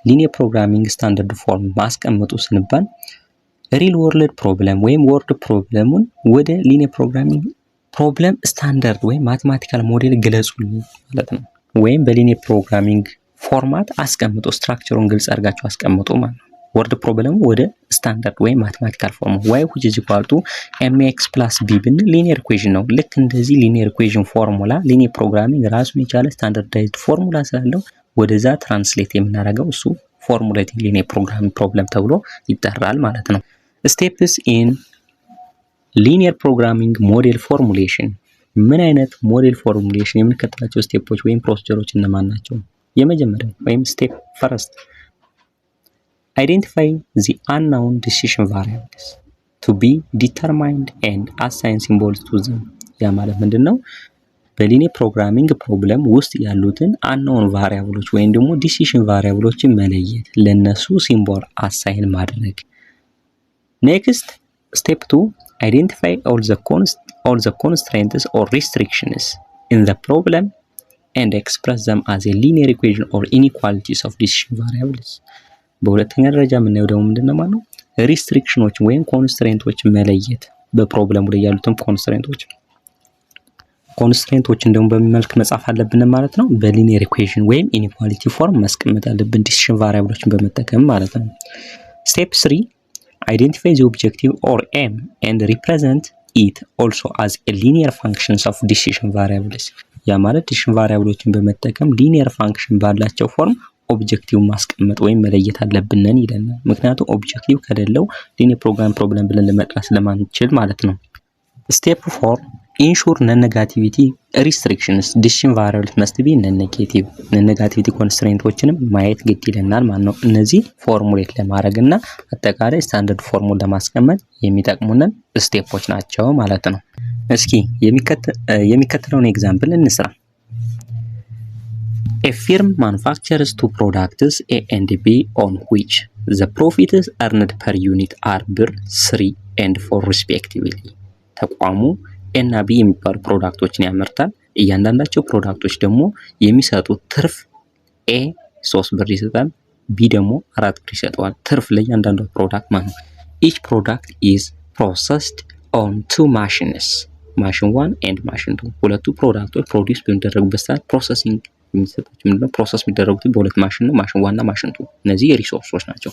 linear programming standard form ማስቀመጡ ስንባል ሪል ወርልድ ፕሮብለም ወይም ወርድ ፕሮብለሙን ወደ ሊኒየር ፕሮግራሚንግ ፕሮብለም ስታንዳርድ ወይም ማቴማቲካል ሞዴል ግለጹልኝ ማለት ነው። ወይም በሊኒየር ፕሮግራሚንግ ፎርማት አስቀምጡ፣ ስትራክቸሩን ግልጽ አድርጋችሁ አስቀምጡ ማለት ነው። ወርድ ፕሮብለሙ ወደ ስታንዳርድ ወይም ማቴማቲካል ፎርም y which is equal to mx plus b ብን ሊኒየር ኢኩዌሽን ነው። ልክ እንደዚህ ሊኒየር ኢኩዌሽን ፎርሙላ ሊኒየር ፕሮግራሚንግ ራሱን የቻለ ስታንዳርዳይዝድ ፎርሙላ ስላለው ወደዛ ትራንስሌት የምናደርገው እሱ ፎርሙሌቲንግ ሊኒየር ፕሮግራሚንግ ፕሮብለም ተብሎ ይጠራል ማለት ነው። Steps in linear programming model formulation ምን አይነት ሞዴል ፎርሙሌሽን የምንከተላቸው ስቴፖች ወይም ፕሮሲጀሮች እነማን ናቸው? የመጀመሪያው ወይም ስቴፕ ፈርስት identify the unknown decision variables to be determined and assign symbols to them። ያ ማለት ምንድነው? በሊኒየር ፕሮግራሚንግ ፕሮብለም ውስጥ ያሉትን unknown variables ወይም ደግሞ decision variablesን መለየት፣ ለነሱ ሲምቦል አሳይን ማድረግ። Next, step 2, identify all the constraints or restrictions in the problem and express them as a linear equation or inequalities of decision variables. በሁለተኛ ደረጃ የምናየው ደግሞ ምንድነው ማለት ነው? ሪስትሪክሽኖች ወይም ኮንስትሬንቶች መለየት፣ በፕሮብለሙ ላይ ያሉትን ኮንስትሬንቶችን ደግሞ በሚመልክ መጻፍ አለብን ማለት ነው። በሊኒየር ኢኩዌሽን ወይም ኢኒኳሊቲ ፎርም ማስቀመጥ አለብን ዲሲዥን ቫሪያብሎችን በመጠቀም ማለት ነው። ስቴፕ 3 identify the objective or aim and represent it also as a linear functions of decision variables። ያ ማለት ዲሲዥን ቫሪያብሎችን በመጠቀም ሊኒየር ፋንክሽን ባላቸው ፎርም ኦብጀክቲቭ ማስቀመጥ ወይም መለየት አለብን ይለናል። ምክንያቱም ኦብጀክቲቭ ከሌለው ሊኒየር ፕሮብለም ብለን ለመጥራት ስለማንችል ማለት ነው። ስቴፕ 4 ensure non-negativity restrictions decision variables must be non-negative። non-negativity ኮንስትሬንቶችንም ማየት ግድ ይለናል ማለት ነው። እነዚህ ፎርሙሌት ለማድረግና አጠቃላይ ስታንዳርድ ፎርሙላ ለማስቀመጥ የሚጠቅሙንን ስቴፖች ናቸው ማለት ነው። እስኪ የሚከተለውን ኤግዛምፕል እንስራ። A firm manufactures two products A and B on which the profits earned per unit are ብር 3 and 4 respectively። ተቋሙ ኤ እና ቢ የሚባሉ ፕሮዳክቶችን ያመርታል። እያንዳንዳቸው ፕሮዳክቶች ደግሞ የሚሰጡት ትርፍ ኤ 3 ብር ይሰጣል፣ ቢ ደግሞ 4 ብር ይሰጠዋል። ትርፍ ለእያንዳንዱ ፕሮዳክት ማለት ነው። each product is processed on two machines machine 1 and machine 2። ሁለቱ ፕሮዳክቶች ፕሮዲዩስ በሚደረጉበት ሰዓት ፕሮሰሲንግ የሚሰጣቸው ምንድነው? ፕሮሰስ የሚደረጉት በሁለት ማሽን ነው፣ ማሽን 1 እና ማሽን 2። እነዚህ ሪሶርሶች ናቸው።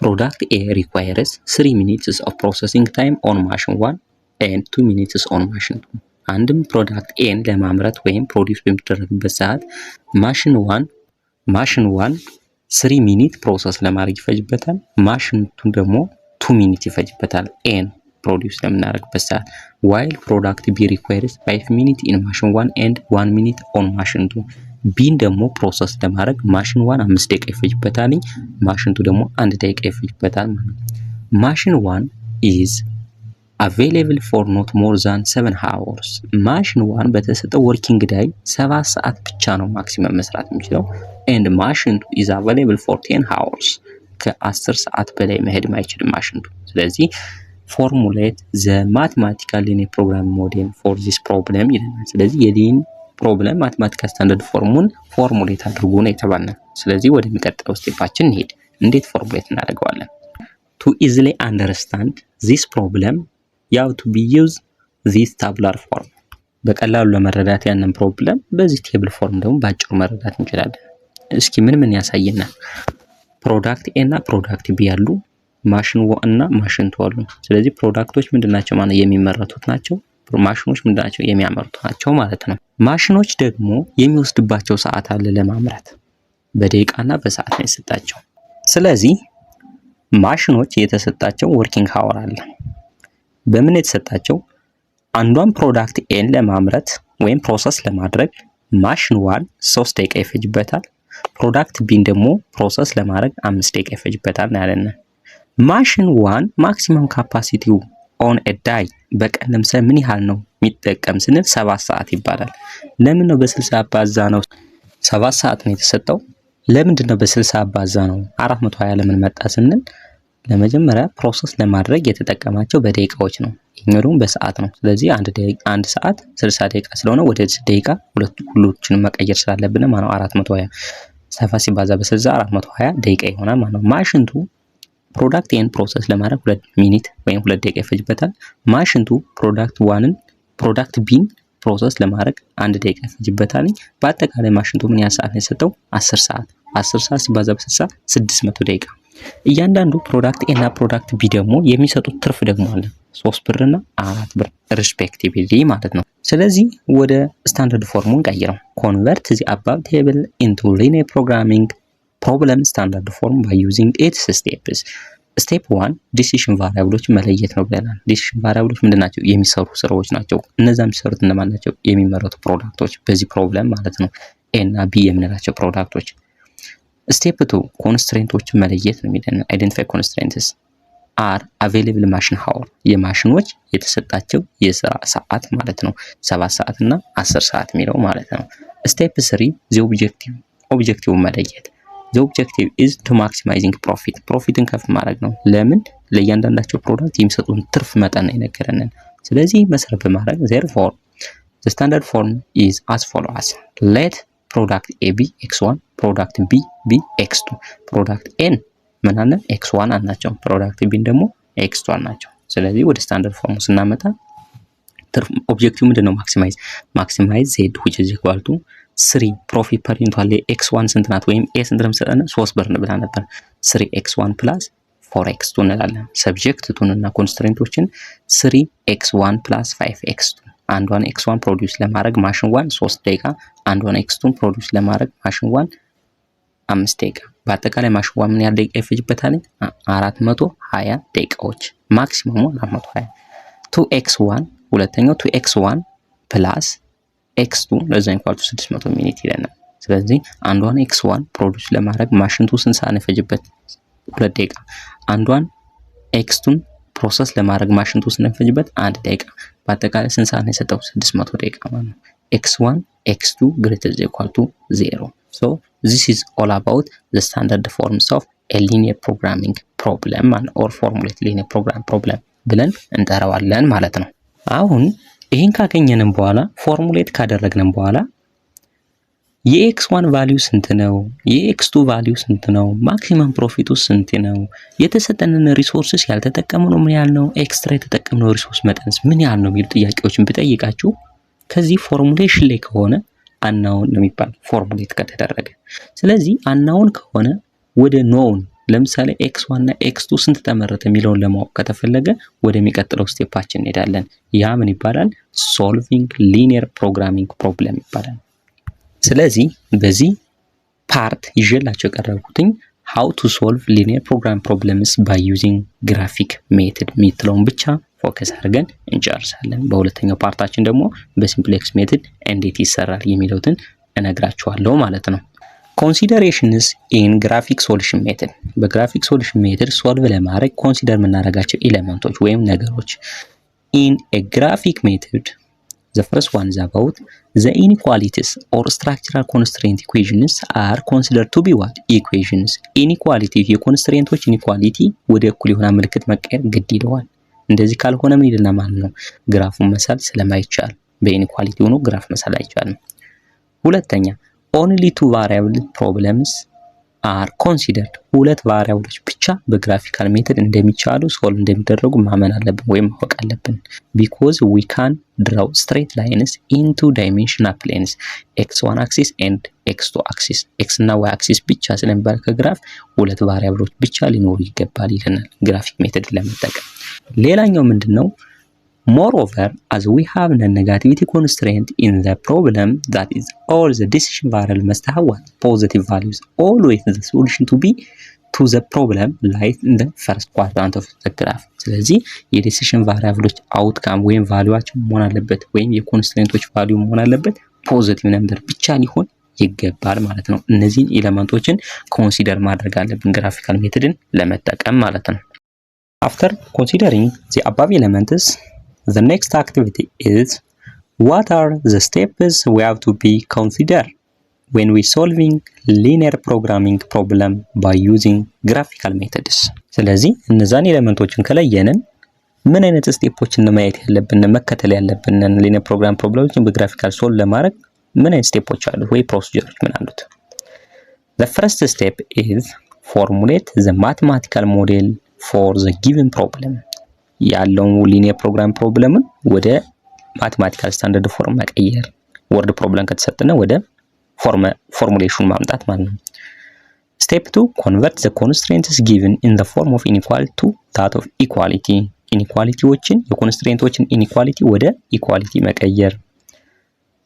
ፕሮዳክት ኤ requires 3 minutes of processing time on machine 1 and 2 minutes on machine 2። አንድም ፕሮዳክት ኤን ለማምረት ወይም ፕሮዲዩስ በሚደረግበት ሰዓት ማሽን 1 3 ሚኒት ፕሮሰስ ለማድረግ ይፈጅበታል። ማሽን 2 ደግሞ 2 ሚኒት ይፈጅበታል ኤን ፕሮዲዩስ ለምናደርግበት ሰዓት። while product B requires 5 minutes in machine 1 and 1 minute on machine 2። ቢን ደግሞ ፕሮሰስ ለማድረግ ማሽን 1 5 ደቂቃ ይፈጅበታል፣ ማሽን 2 ደግሞ 1 ደቂቃ ይፈጅበታል ማለት ነው። ማሽን 1 is available for not more than 7 hours። ማሽን 1 በተሰጠው ወርኪንግ ዳይ 7 ሰዓት ብቻ ነው ማክሲመም መስራት የሚችለው። and ማሽን 2 is available for 10 hours ከ10 ሰዓት በላይ መሄድ ማይችልም ማሽን 2። ስለዚህ formulate the mathematical linear programming model for this problem ይለናል። ስለዚህ የሊን ፕሮብለም ማቴማቲካል ስታንዳርድ ፎርሙን ፎርሙሌት አድርጉ ነው የተባልነው። ስለዚህ ወደሚቀጥለው ስቴፓችን እንሄድ። እንዴት ፎርሙሌት እናደርገዋለን? to easily understand this problem you have to be use this tabular form። በቀላሉ ለመረዳት ያንን ፕሮብለም በዚህ ቴብል ፎርም ደግሞ ባጭሩ መረዳት እንችላለን። እስኪ ምን ያሳየናል? ፕሮዳክት ኤ እና ፕሮዳክት ቢ ያሉ ማሽን 1 እና ማሽን 2 አሉ። ስለዚህ ፕሮዳክቶች ምንድናቸው ማለት የሚመረቱት ናቸው፣ ማሽኖች ምንድናቸው የሚያመርቱ ናቸው ማለት ነው። ማሽኖች ደግሞ የሚወስድባቸው ሰዓት አለ ለማምረት፣ በደቂቃና በሰዓት ነው የተሰጣቸው። ስለዚህ ማሽኖች የተሰጣቸው ወርኪንግ ሃወር አለ። በምን የተሰጣቸው? አንዷን ፕሮዳክት ኤን ለማምረት ወይም ፕሮሰስ ለማድረግ ማሽን 1 3 ደቂቃ ይፈጅበታል። ፕሮዳክት ቢን ደግሞ ፕሮሰስ ለማድረግ 5 ደቂቃ ይፈጅበታል ያለና ማሽን 1 ማክሲመም ካፓሲቲው ኦን ኤ ዳይ በቀን ለምሳሌ ምን ያህል ነው የሚጠቀም ስንል 7 ሰዓት ይባላል። ለምን ነው በ60 አባዛ ነው 7 ሰዓት ነው የተሰጠው? ለምንድን ነው በ60 አባዛ ነው 420 ለምን መጣ ስንል ለመጀመሪያ ፕሮሰስ ለማድረግ የተጠቀማቸው በደቂቃዎች ነው። ይሄኛው ደግሞ በሰዓት ነው። ስለዚህ አንድ ሰዓት 60 ደቂቃ ስለሆነ ወደ ደቂቃ ሁሉንም መቀየር ስላለብን ማለት ነው 420 7 ሲባዛ በ60 420 ደቂቃ ይሆናል ማለት ነው። ማሽንቱ ፕሮዳክት ኤን ፕሮሰስ ለማድረግ 2 ሚኒት ወይም 2 ደቂቃ ይፈጅበታል። ማሽንቱ ፕሮዳክት ዋንን ፕሮዳክት ቢን ፕሮሰስ ለማድረግ 1 ደቂቃ ይፈጅበታል። በአጠቃላይ ማሽንቱ ምን ያህል ሰዓት ነው የሰጠው? 10 ሰዓት። 10 ሰዓት ሲባዛ በ60 600 ደቂቃ። እያንዳንዱ ፕሮዳክት ኤ እና ፕሮዳክት ቢ ደግሞ የሚሰጡት ትርፍ ደግሞ አለ 3 ብር እና 4 ብር ሪስፔክቲቭሊ ማለት ነው። ስለዚህ ወደ ስታንዳርድ ፎርሙን ቀይረው ኮንቨርት the above table into linear programming problem standard form by using its steps. ስቴፕ 1 ዲሲሽን ቫሪያብሎች መለየት ነው ብለናል። ዲሲሽን ቫሪያብሎች ምንድናቸው? የሚሰሩ ስራዎች ናቸው። እነዛ የሚሰሩት እነማን ናቸው? የሚመረቱ ፕሮዳክቶች በዚህ ፕሮብለም ማለት ነው። ኤ እና ቢ የምንላቸው ፕሮዳክቶች። ስቴፕ 2 ኮንስትሬንቶችን መለየት ነው የሚለን። አይደንቲፋይ ኮንስትሬንትስ አር አቬሌብል ማሽን ሃወር የማሽኖች የተሰጣቸው የስራ ሰዓት ማለት ነው 7 ሰዓት እና 10 ሰዓት የሚለው ማለት ነው። ስቴፕ 3 ዘ ኦብጀክቲቭ መለየት the objective is to maximizing profit ፕሮፊትን ከፍ ማድረግ ነው። ለምን? ለእያንዳንዳቸው ፕሮዳክት የሚሰጡን ትርፍ መጠን ይነገረናል። ስለዚህ መሰረት በማድረግ therefore the standard form is as follows. let product A be x1 product B be x2 product N ምን አለ x1 አናቸው product B ደግሞ x2 አናቸው። ስለዚህ ወደ ስታንዳርድ ፎርሙ ስናመጣ ኦብጀክቲቭ ምንድነው? maximize z which is equal to 3 ፕሮፊት ፐር ዩኒት አለ x1 ስንት ናት ወይም a ስንት ነው የምትሰጠን 3 ብር ብላ ነበር 3x1 plus 4x2 እንላለን። ሰብጀክት ቱን እና ኮንስትሬንቶችን 3x1 plus 5x2 አንዷን x1 ፕሮዲዩስ ለማድረግ ማሽን 1 3 ደቂቃ አንዷን x2 ፕሮዲዩስ ለማድረግ ማሽን 1 5 ደቂቃ በአጠቃላይ ማሽን 1 ምን ያህል ደቂቃ ይፈጅበታል? 420 ደቂቃዎች ማክሲመሙ 420 2x1 ሁለተኛው 2x1 plus x2 ለዛ ኢኳል ቱ 600 ሚኒት ይለናል። ስለዚህ አንዷን x1 ፕሮዲዩስ ለማድረግ ማሽንቱ ስንት ሰዓት ይፈጅበት? 2 ደቂቃ። አንዷን x2 ፕሮሰስ ለማድረግ ማሽንቱ ስንት ይፈጅበት? 1 ደቂቃ። በአጠቃላይ ስንት ሰዓት ነው የሰጠው? 600 ደቂቃ ማለት ነው። x1 x2 greater than equal to 0. So this is all about the standard forms of a linear programming problem or formulate linear program problem ብለን እንጠራዋለን ማለት ነው። አሁን ይሄን ካገኘንም በኋላ ፎርሙሌት ካደረግንም በኋላ የx1 ቫልዩ ስንት ነው? የx2 ቫልዩ ስንት ነው? ማክሲመም ፕሮፊቱ ስንት ነው? የተሰጠንን ሪሶርስስ ያልተጠቀምነው ምን ያህል ነው? ኤክስትራ የተጠቀምነው ሪሶርስ መጠንስ ምን ያህል ነው? የሚሉ ጥያቄዎችን ብጠይቃችሁ ከዚህ ፎርሙሌሽን ላይ ከሆነ አናውን ነው የሚባል ፎርሙሌት ከተደረገ። ስለዚህ አናውን ከሆነ ወደ ኖውን ለምሳሌ x1 እና x2 ስንት ተመረተ የሚለውን ለማወቅ ከተፈለገ ወደሚቀጥለው ስቴፓችን እንሄዳለን። ያ ምን ይባላል? ሶልቪንግ ሊኒየር ፕሮግራሚንግ ፕሮብለም ይባላል። ስለዚህ በዚህ ፓርት ይዤላችሁ የቀረብኩትኝ how to solve linear program problems by using graphic method የሚለውን ብቻ ፎከስ አድርገን እንጨርሳለን። በሁለተኛው ፓርታችን ደግሞ በሲምፕሌክስ ሜተድ እንዴት ይሰራል የሚለውን እነግራችኋለሁ ማለት ነው። ኮንሲደሬሽንስ ኢን ግራፊክ ሶሉሽን ሜተድ በግራፊክ ሶሉሽን ሜተድ ሶልቭ ለማድረግ ኮንሲደር የምናደርጋቸው ኤሌመንቶች ወይም ነገሮች ኢን ኤ ግራፊክ ሜተድ the first one is about the inequalities or structural constraint equations are considered to be what equations inequality የኮንስትሬንቶች ኢኒኳሊቲ ወደ እኩል የሆነ ምልክት መቀየር ግድ ይለዋል። እንደዚህ ካልሆነ ምን ይልና ማለት ነው ግራፉን መሳል ስለማይቻል በኢኒኳሊቲ ሆኖ ግራፍ መሳል አይቻልም። ሁለተኛ only two variable problems are considered ሁለት ቫሪያብሎች ብቻ በግራፊካል ሜተድ እንደሚቻሉ ሶልቭ እንደሚደረጉ ማመን አለብን ወይም ማወቅ አለብን። because we can draw straight lines into dimensional planes x1 axis and x2 axis x እና y axis ብቻ ስለሚባል ከግራፍ ሁለት ቫሪያብሎች ብቻ ሊኖሩ ይገባል ይለናል ግራፊክ ሜተድ ለመጠቀም። ሌላኛው ምንድነው? Moreover, as we have a negativity constraint in the problem, that is all the decision variable must have what? Positive values. Always the solution to be to the problem lies in the first quadrant of the graph. ስለዚህ የዲሲሽን ቫሪያብሎች አውትካም ወይም ቫልዩዋቸው መሆን አለበት ወይም የኮንስትሬንቶች ቫልዩ መሆን አለበት ፖዚቲቭ ነምበር ብቻ ሊሆን ይገባል ማለት ነው። እነዚህን ኤሌመንቶችን ኮንሲደር ማድረግ አለብን ግራፊካል ሜተድን ለመጠቀም ማለት ነው። After considering the above elements, the next activity is what are the steps we have to be considered when we solving linear programming problem by using graphical methods? ስለዚህ እነዛን ኤሌመንቶችን ከለየንን ምን አይነት ስቴፖችን ማየት ያለብን መከተል ያለብን ሊኒየር ፕሮግራም ፕሮብሌሞችን በግራፊካል ሶልቭ ለማድረግ ምን አይነት ስቴፖች አሉ ወይ ፕሮሲጀሮች ምን አሉት? The first step is formulate the mathematical model for the given problem. ያለውን ሊኒየር ፕሮግራም ፕሮብለምን ወደ ማቴማቲካል ስታንዳርድ ፎርም መቀየር፣ ወርድ ፕሮብለም ከተሰጠነ ወደ ፎርሙሌሽን ማምጣት ማለት ነው። Step 2 convert the constraints given in the form of inequality to that of equality. ኢኒኳሊቲዎችን የኮንስትሬንቶችን ኢኒኳሊቲ ወደ ኢኳሊቲ መቀየር።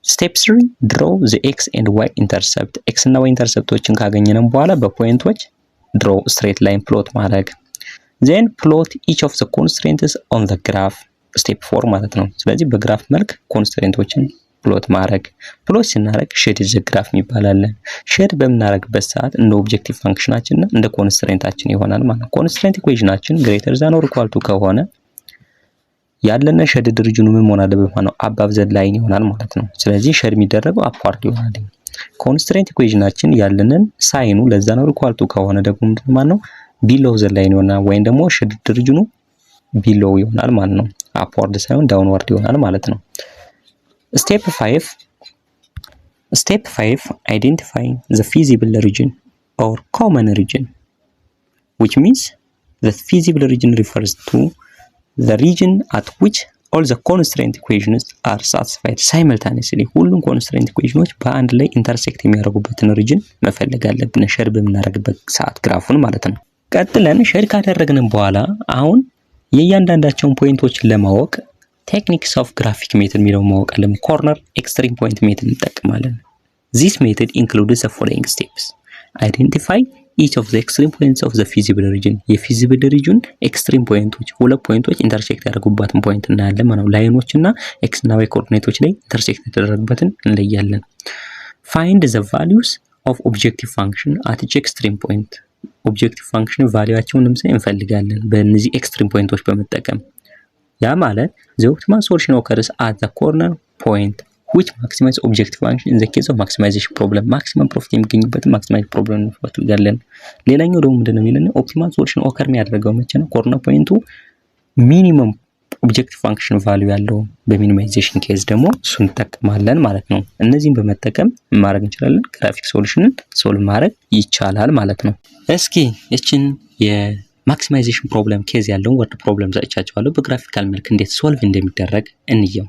Step 3 draw the x and y intercept. x እና y ኢንተርሰፕቶችን ካገኘንም በኋላ በፖይንቶች draw straight line plot ማድረግ። then plot each of the constraints on the graph. Step 4 ማለት ነው። ስለዚህ በግራፍ መልክ ኮንስትሬንቶችን ፕሎት ማድረግ። ፕሎት ስናደርግ ሼድ ዘ ግራፍ ይባላል። ሼድ በምናደርግበት ሰዓት እንደ ኦብጀክቲቭ ፈንክሽናችን እና እንደ ኮንስትሬንታችን ይሆናል ማለት ነው። ኮንስትሬንት ኢኩዌሽናችን ግሬተር ዛን ኦር ኢኳል ቱ ከሆነ ያለና ሼድ ሪጅኑ ምን መሆን አለበት ማለት ነው? አባብ ዘ ላይን ይሆናል ማለት ነው። ስለዚህ ሼድ የሚደረገው አፕዋርድ ይሆናል። ኮንስትሬንት ኢኩዌሽናችን ያለንን ሳይኑ ለዛ ነው ኢኳል ቱ ከሆነ ደግሞ ምንድነው ማለት ነው? ቢሎው ዘ ላይን ይሆናል ወይም ደግሞ ሼድ ሪጅኑ ቢሎው ይሆናል ማለት ነው። አፕዋርድ ሳይሆን ዳውንዋርድ ይሆናል ማለት ነው። Step 5 identify the feasible region or common region, which means the feasible region refers to the region at which all the constraint equations are satisfied simultaneously. ሁሉም constraint equations በአንድ ላይ intersect የሚያደርጉበትን region መፈለግ አለብን ሼር በምናደርግበት ሰዓት ግራፉን ማለት ነው። ቀጥለን ሼር ካደረግን በኋላ አሁን የእያንዳንዳቸውን ፖይንቶችን ለማወቅ ቴክኒክስ ኦፍ ግራፊክ ሜተድ የሚለው ማወቅ አለም ኮርነር ኤክስትሪም ፖይንት ሜተድ እንጠቀማለን። This method includes the following steps. Identify each of the extreme points of the feasible region. የፊዚብል ሪጅን ኤክስትሪም ፖይንቶች ሁለት ፖይንቶች ኢንተርሴክት ያደርጉባትን ፖይንት እናያለን ማለት ነው። ላይኖች እና ኤክስ እና ዋይ ኮኦርዲኔቶች ላይ ኢንተርሴክት ያደረጉበትን እንለያለን። Find the values of objective function at each extreme point. ኦብጀክቲቭ ፋንክሽን ቫልዩአቸውን ለምሳሌ እንፈልጋለን በእነዚህ ኤክስትሪም ፖይንቶች በመጠቀም ያ ማለት the optimal solution occurs at the corner point which maximizes objective function in the case of maximization problem. maximum profit የሚገኝበት maximize problem እንፈልጋለን። ሌላኛው ደግሞ ምንድነው የሚለን optimal solution occur የሚያደርገው መቼ ነው? ኮርነር ፖይንቱ ሚኒመም ኦብጀክቲቭ ፋንክሽን ቫልዩ ያለው በሚኒማይዜሽን ኬዝ ደግሞ እሱን እንጠቀማለን ማለት ነው። እነዚህን በመጠቀም ማድረግ እንችላለን። ግራፊክ ሶሉሽንን ሶልቭ ማድረግ ይቻላል ማለት ነው። እስኪ እቺን ማክሲማይዜሽን ፕሮብለም ኬዝ ያለውን ወርድ ፕሮብለም ሰጥቻችኋለሁ። በግራፊካል መልክ እንዴት ሶልቭ እንደሚደረግ እንየው።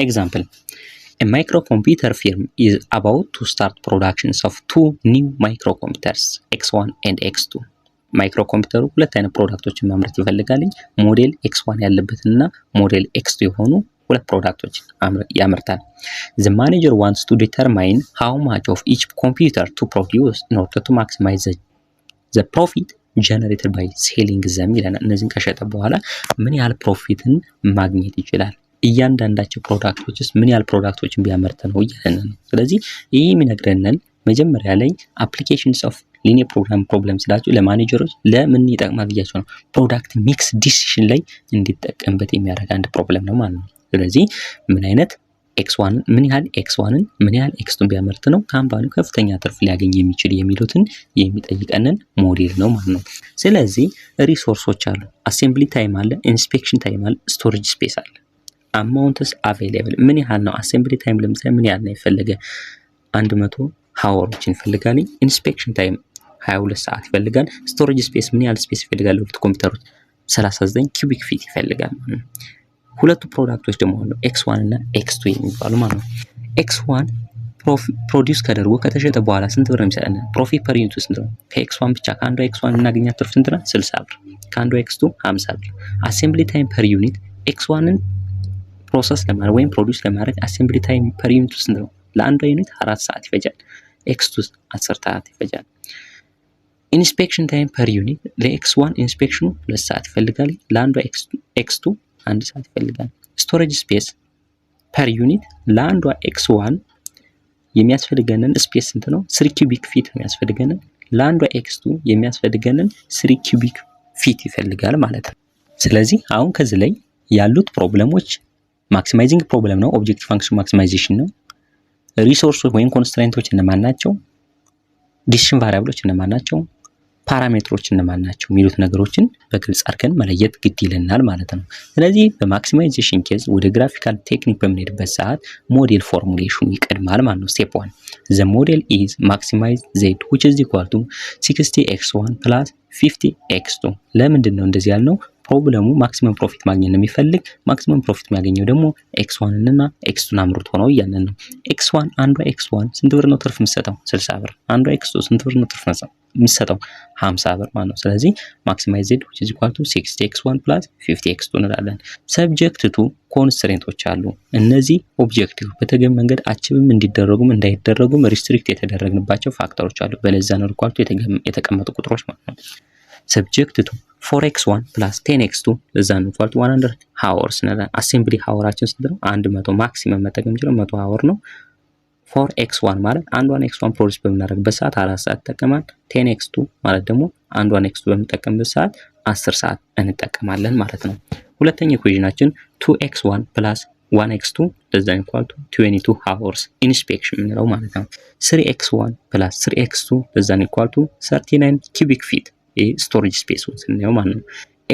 ኤግዛምፕል A microcomputer firm is about to start productions of two new microcomputers X1 and X2. ማይክሮኮምፒውተሩ ሁለት አይነት ፕሮዳክቶችን ማምረት ይፈልጋል። ሞዴል X1 ያለበትና ሞዴል X2 የሆኑ ሁለት ፕሮዳክቶችን ያመርታል። The manager wants to determine how much of each computer to produce in order to maximize the profit generated by selling them ይላል። እነዚህን ከሸጠ በኋላ ምን ያህል ፕሮፊትን ማግኘት ይችላል? እያንዳንዳቸው ፕሮዳክቶችስ ምን ያህል ፕሮዳክቶችን ቢያመርት ነው እያለን ነው። ስለዚህ ይሄ የሚነግረንን መጀመሪያ ላይ አፕሊኬሽንስ ኦፍ ሊኒየር ፕሮግራም ፕሮብለም ስላችሁ ለማኔጀሮች ለምን ይጠቅማል ብያቸው ነው። ፕሮዳክት ሚክስ ዲሲሽን ላይ እንዲጠቀምበት የሚያደርግ አንድ ፕሮብለም ነው ማለት ነው። ስለዚህ ምን አይነት x1 ምን ያህል x1ን ምን ያህል x2ን ቢያመርት ነው ካምፓኒው ከፍተኛ ትርፍ ሊያገኝ የሚችል የሚሉትን የሚጠይቀንን ሞዴል ነው ማለት ነው። ስለዚህ ሪሶርሶች አሉ፣ አሴምብሊ ታይም አለ፣ ኢንስፔክሽን ታይም አለ፣ ስቶሬጅ ስፔስ አለ። አማውንትስ አቬሌብል ምን ያህል ነው? አሴምብሊ ታይም ለምሳሌ ምን ያህል ነው ይፈልገ 100 ሃወሮችን ይፈልጋል። ኢንስፔክሽን ታይም 22 ሰዓት ይፈልጋል። ስቶሬጅ ስፔስ ምን ያህል ስፔስ ይፈልጋል? ሁለት ኮምፒውተሮች 39 ኪዩቢክ ፊት ይፈልጋል ማለት ነው። ሁለቱ ፕሮዳክቶች ደግሞ አሉ X1 እና X2 የሚባሉ ማለት ነው። X1 ፕሮዲዩስ ከደርጎ ከተሸጠ በኋላ ስንት ብር የሚሰጠን? ፕሮፊት ፐር ዩኒት ስንት ነው? ከX1 ብቻ ከአንዱ X1 እናገኛት ትርፍ ስንት ነው? 60 ብር። ከአንዱ X2 50 ብር። አሴምብሊ ታይም ፐር ዩኒት X1ን ፕሮሰስ ለማድረግ ወይም ፕሮዲዩስ ለማድረግ አሴምብሊ ታይም ፐር ዩኒት ስንት ነው? ለአንዱ ዩኒት 4 ሰዓት ይፈጃል። X2 10 ሰዓት ይፈጃል። ኢንስፔክሽን ታይም ፐር ዩኒት ለX1 ኢንስፔክሽኑ 2 ሰዓት ይፈልጋል። ለአንዱ X2 1 ሰዓት ይፈልጋል። ስቶሬጅ ስፔስ ፐር ዩኒት ለአንዱ X1 የሚያስፈልገንን ስፔስ ስንት ነው? 3 ኪዩቢክ ፊት ነው የሚያስፈልገንን። ለአንዱ X2 የሚያስፈልገንን 3 ኪዩቢክ ፊት ይፈልጋል ማለት ነው። ስለዚህ አሁን ከዚህ ላይ ያሉት ፕሮብለሞች ማክሲማይዚንግ ፕሮብለም ነው፣ ኦብጀክቲቭ ፋንክሽን ማክሲማይዜሽን ነው። ሪሶርሶች ወይም ኮንስትሬንቶች እነማን ናቸው? ዲሲሽን ቫሪያብሎች እነማን ናቸው? ፓራሜትሮች እነማን ናቸው? የሚሉት ነገሮችን በግልጽ አድርገን መለየት ግድ ይለናል ማለት ነው። ስለዚህ በማክሲማይዜሽን ኬዝ ወደ ግራፊካል ቴክኒክ በምንሄድበት ሰዓት ሞዴል ፎርሙሌሽኑ ይቀድማል ማለት ነው። ስቴፕ 1 the model is maximize z which is equal to 60x1 plus 50x2 ለምንድን ነው እንደዚህ ያልነው? ፕሮብለሙ ማክሲመም ፕሮፊት ማግኘት ነው የሚፈልግ። ማክሲመም ፕሮፊት የሚያገኘው ደግሞ x1 እና x2 አምርቶ ነው እያልን ነው። x1 አንዷ x1 ስንት ብር ነው ትርፍ የምትሰጠው? 60 ብር። አንዷ x2 ስንት ብር ነው ትርፍ የምትሰጠው? 50 ብር ማለት ነው። ስለዚህ ማክሲማይዝ z which is equal to 60x1 plus 50x2 እንላለን። ሰብጀክት ቱ ኮንስትሬንቶች አሉ። እነዚህ ኦብጀክቲቭ በተገቢ መንገድ አቺቭም እንዲደረጉም እንዳይደረጉም ሪስትሪክት የተደረግንባቸው ፋክተሮች አሉ። በለዛ ነው ሪኳልቱ የተቀመጡ ቁጥሮች ማለት ነው። ሰብጀክት ቱ 4x1 plus 10x2 ለዛ ነው ሪኳልቱ 100 hours ነው። አሴምብሊ ሃወራችን ስንት ነው? 100 ማክሲመም መጠቀም እንችላለን 100 ሃወር ነው። 4x1 ማለት አንዷን x1 ፕሮዲዩስ በምናደርግበት ሰዓት 4 ሰዓት ተጠቀማል። 10x2 ማለት ደግሞ አንዷን x2 በምንጠቀምበት ሰዓት 10 ሰዓት እንጠቀማለን ማለት ነው። ሁለተኛ ኢኩዌሽናችን 2x1 plus 1x2 ለዛ ነው ኢኳል ቱ 22 hours ኢንስፔክሽን የምንለው ማለት ነው። 3x1 plus 3x2 ለዛ ነው ኢኳል ቱ 39 cubic feet ስቶሬጅ ስፔስ ስናየው ማለት ነው።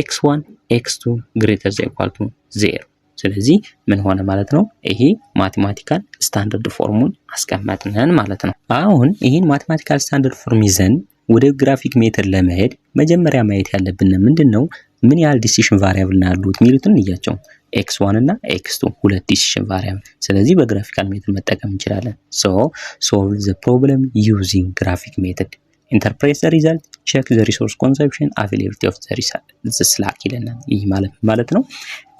x1 x2 greater than equal to 0 ስለዚህ ምን ሆነ ማለት ነው? ይሄ ማቴማቲካል ስታንዳርድ ፎርሙን አስቀመጥነን ማለት ነው። አሁን ይሄን ማቴማቲካል ስታንዳርድ ፎርም ይዘን ወደ ግራፊክ ሜተድ ለመሄድ መጀመሪያ ማየት ያለብን ምንድነው? ምን ያህል ዲሲሽን ቫሪያብል ነው ያሉት የሚሉትን እንያቸው። x1 እና x2 ሁለት ዲሲሽን ቫሪያብል። ስለዚህ በግራፊካል ሜተድ መጠቀም እንችላለን። solve the problem using graphic method. interpret the result, check the resource consumption, availability of the result. this slack ይለናል። ይህ ማለት ነው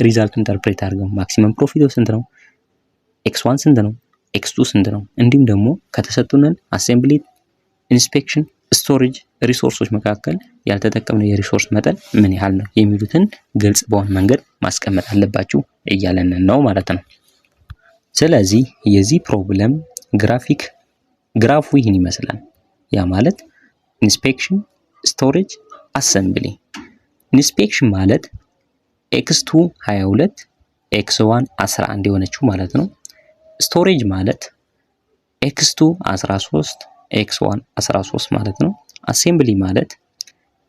ሪዛልት ኢንተርፕሬት አድርገው ማክሲመም ፕሮፊት ስንት ነው? x1 ስንት ነው? x2 ስንት ነው? እንዲሁም ደግሞ ከተሰጡንን አሴምብሊ፣ ኢንስፔክሽን፣ ስቶሬጅ ሪሶርሶች መካከል ያልተጠቀምነው የሪሶርስ መጠን ምን ያህል ነው የሚሉትን ግልጽ በሆነ መንገድ ማስቀመጥ አለባችሁ እያለን ነው ማለት ነው። ስለዚህ የዚህ ፕሮብለም ግራፉ ይህን ይመስላል። ያ ማለት ኢንስፔክሽን፣ ስቶሬጅ፣ አሰምብሊ። ኢንስፔክሽን ማለት x2 22 x1 11 የሆነችው ማለት ነው። ስቶሬጅ ማለት x2 13 x1 13 ማለት ነው። አሴምብሊ ማለት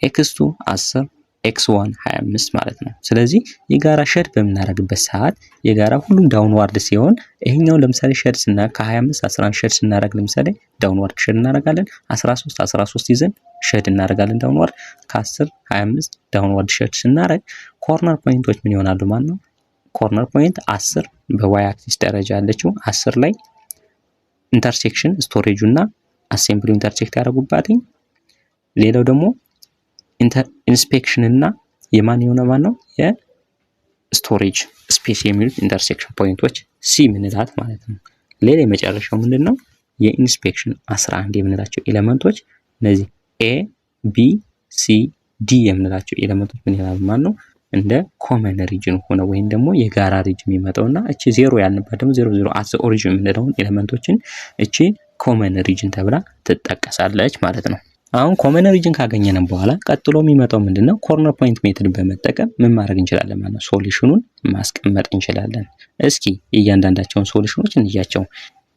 x2 10 x1 25 ማለት ነው። ስለዚህ የጋራ ሼድ በምናደርግበት ሰዓት የጋራ ሁሉም ዳውንዋርድ ሲሆን ይሄኛው ለምሳሌ ሼድ ከ25 11 ሼድ ስናደርግ ለምሳሌ ዳውንዋርድ ሼድ እናደርጋለን። 13 ይዘን ሼድ እናደርጋለን ዳውንዋርድ። ከ10 25 ዳውንዋርድ ሼድ ስናደርግ ኮርነር ፖይንቶች ምን ይሆናሉ ማለት ነው? ኮርነር ፖይንት 10 በዋይ አክሲስ ደረጃ ያለችው 10 ላይ ኢንተርሴክሽን ስቶሬጁና አሴምብሊው ኢንተርሴክት ያደርጉባትኝ። ሌላው ደግሞ ኢንስፔክሽን እና የማን የሆነ ማን ነው የስቶሬጅ ስፔስ የሚሉት ኢንተርሴክሽን ፖይንቶች ሲ ምንላት ማለት ነው። ሌላ የመጨረሻው ምንድነው? የኢንስፔክሽን 11 የምንላቸው ኤሌመንቶች እነዚህ ኤ ቢ ሲ ዲ የምንላቸው ኤሌመንቶች ምን ይላል ማለት ነው? እንደ ኮመን ሪጅን ሆነ ወይም ደግሞ የጋራ ሪጅን የሚመጣውና እቺ ዜሮ ያልንባት ደግሞ 00 አት ኦሪጅን የምንለውን ኤሌመንቶችን እቺ ኮመን ሪጅን ተብላ ትጠቀሳለች ማለት ነው። አሁን ኮመን ሪጅን ካገኘን በኋላ ቀጥሎ የሚመጣው ምንድነው? ኮርነር ፖይንት ሜተድ በመጠቀም ምን ማድረግ እንችላለን ማለት ነው? ሶሉሽኑን ማስቀመጥ እንችላለን። እስኪ እያንዳንዳቸውን ሶሉሽኖች እንያቸው።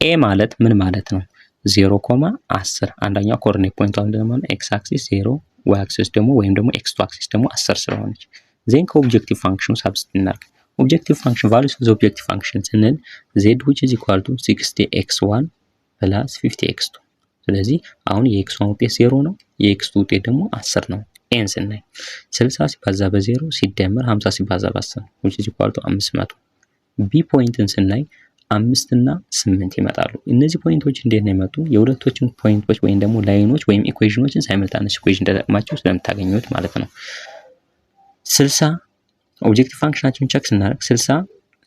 ኤ ማለት ምን ማለት ነው? 0,10 አንደኛው ኮኦርዲኔት ፖይንቷ ምንድነው ማለት ኤክስ አክሲስ 0 ዋይ አክሲስ ደግሞ ወይም ደግሞ ኤክስ ቱ አክሲስ ደግሞ 10 ስለሆነች ዜን ከኦብጀክቲቭ ፋንክሽኑ ሳብስቲት እናድርግ። ኦብጀክቲቭ ፋንክሽን ቫልዩስ ኦፍ ዘ ኦብጀክቲቭ ፋንክሽን ስንል z which is equal to 60x1 plus 50x2 ስለዚህ አሁን የx1 ውጤት 0 ነው፣ የx2 ውጤት ደግሞ 10 ነው። ኤን ስናይ 60 ሲባዛ በ0 ሲደመር 50 ሲባዛ በ10 which is equal to 500። ቢ ፖይንትን ስናይ 5 እና 8 ይመጣሉ። እነዚህ ፖይንቶች እንዴት ነው የመጡ? የሁለቶችን ፖይንቶች ወይም ደግሞ ላይኖች ወይም ኢኩዌሽኖችን ሳይመልታነስ ኢኩዌሽን ተጠቅማችሁ ስለምታገኙት ማለት ነው። 60 ኦብጀክቲቭ ፋንክሽናችንን ቼክ ስናደርግ 60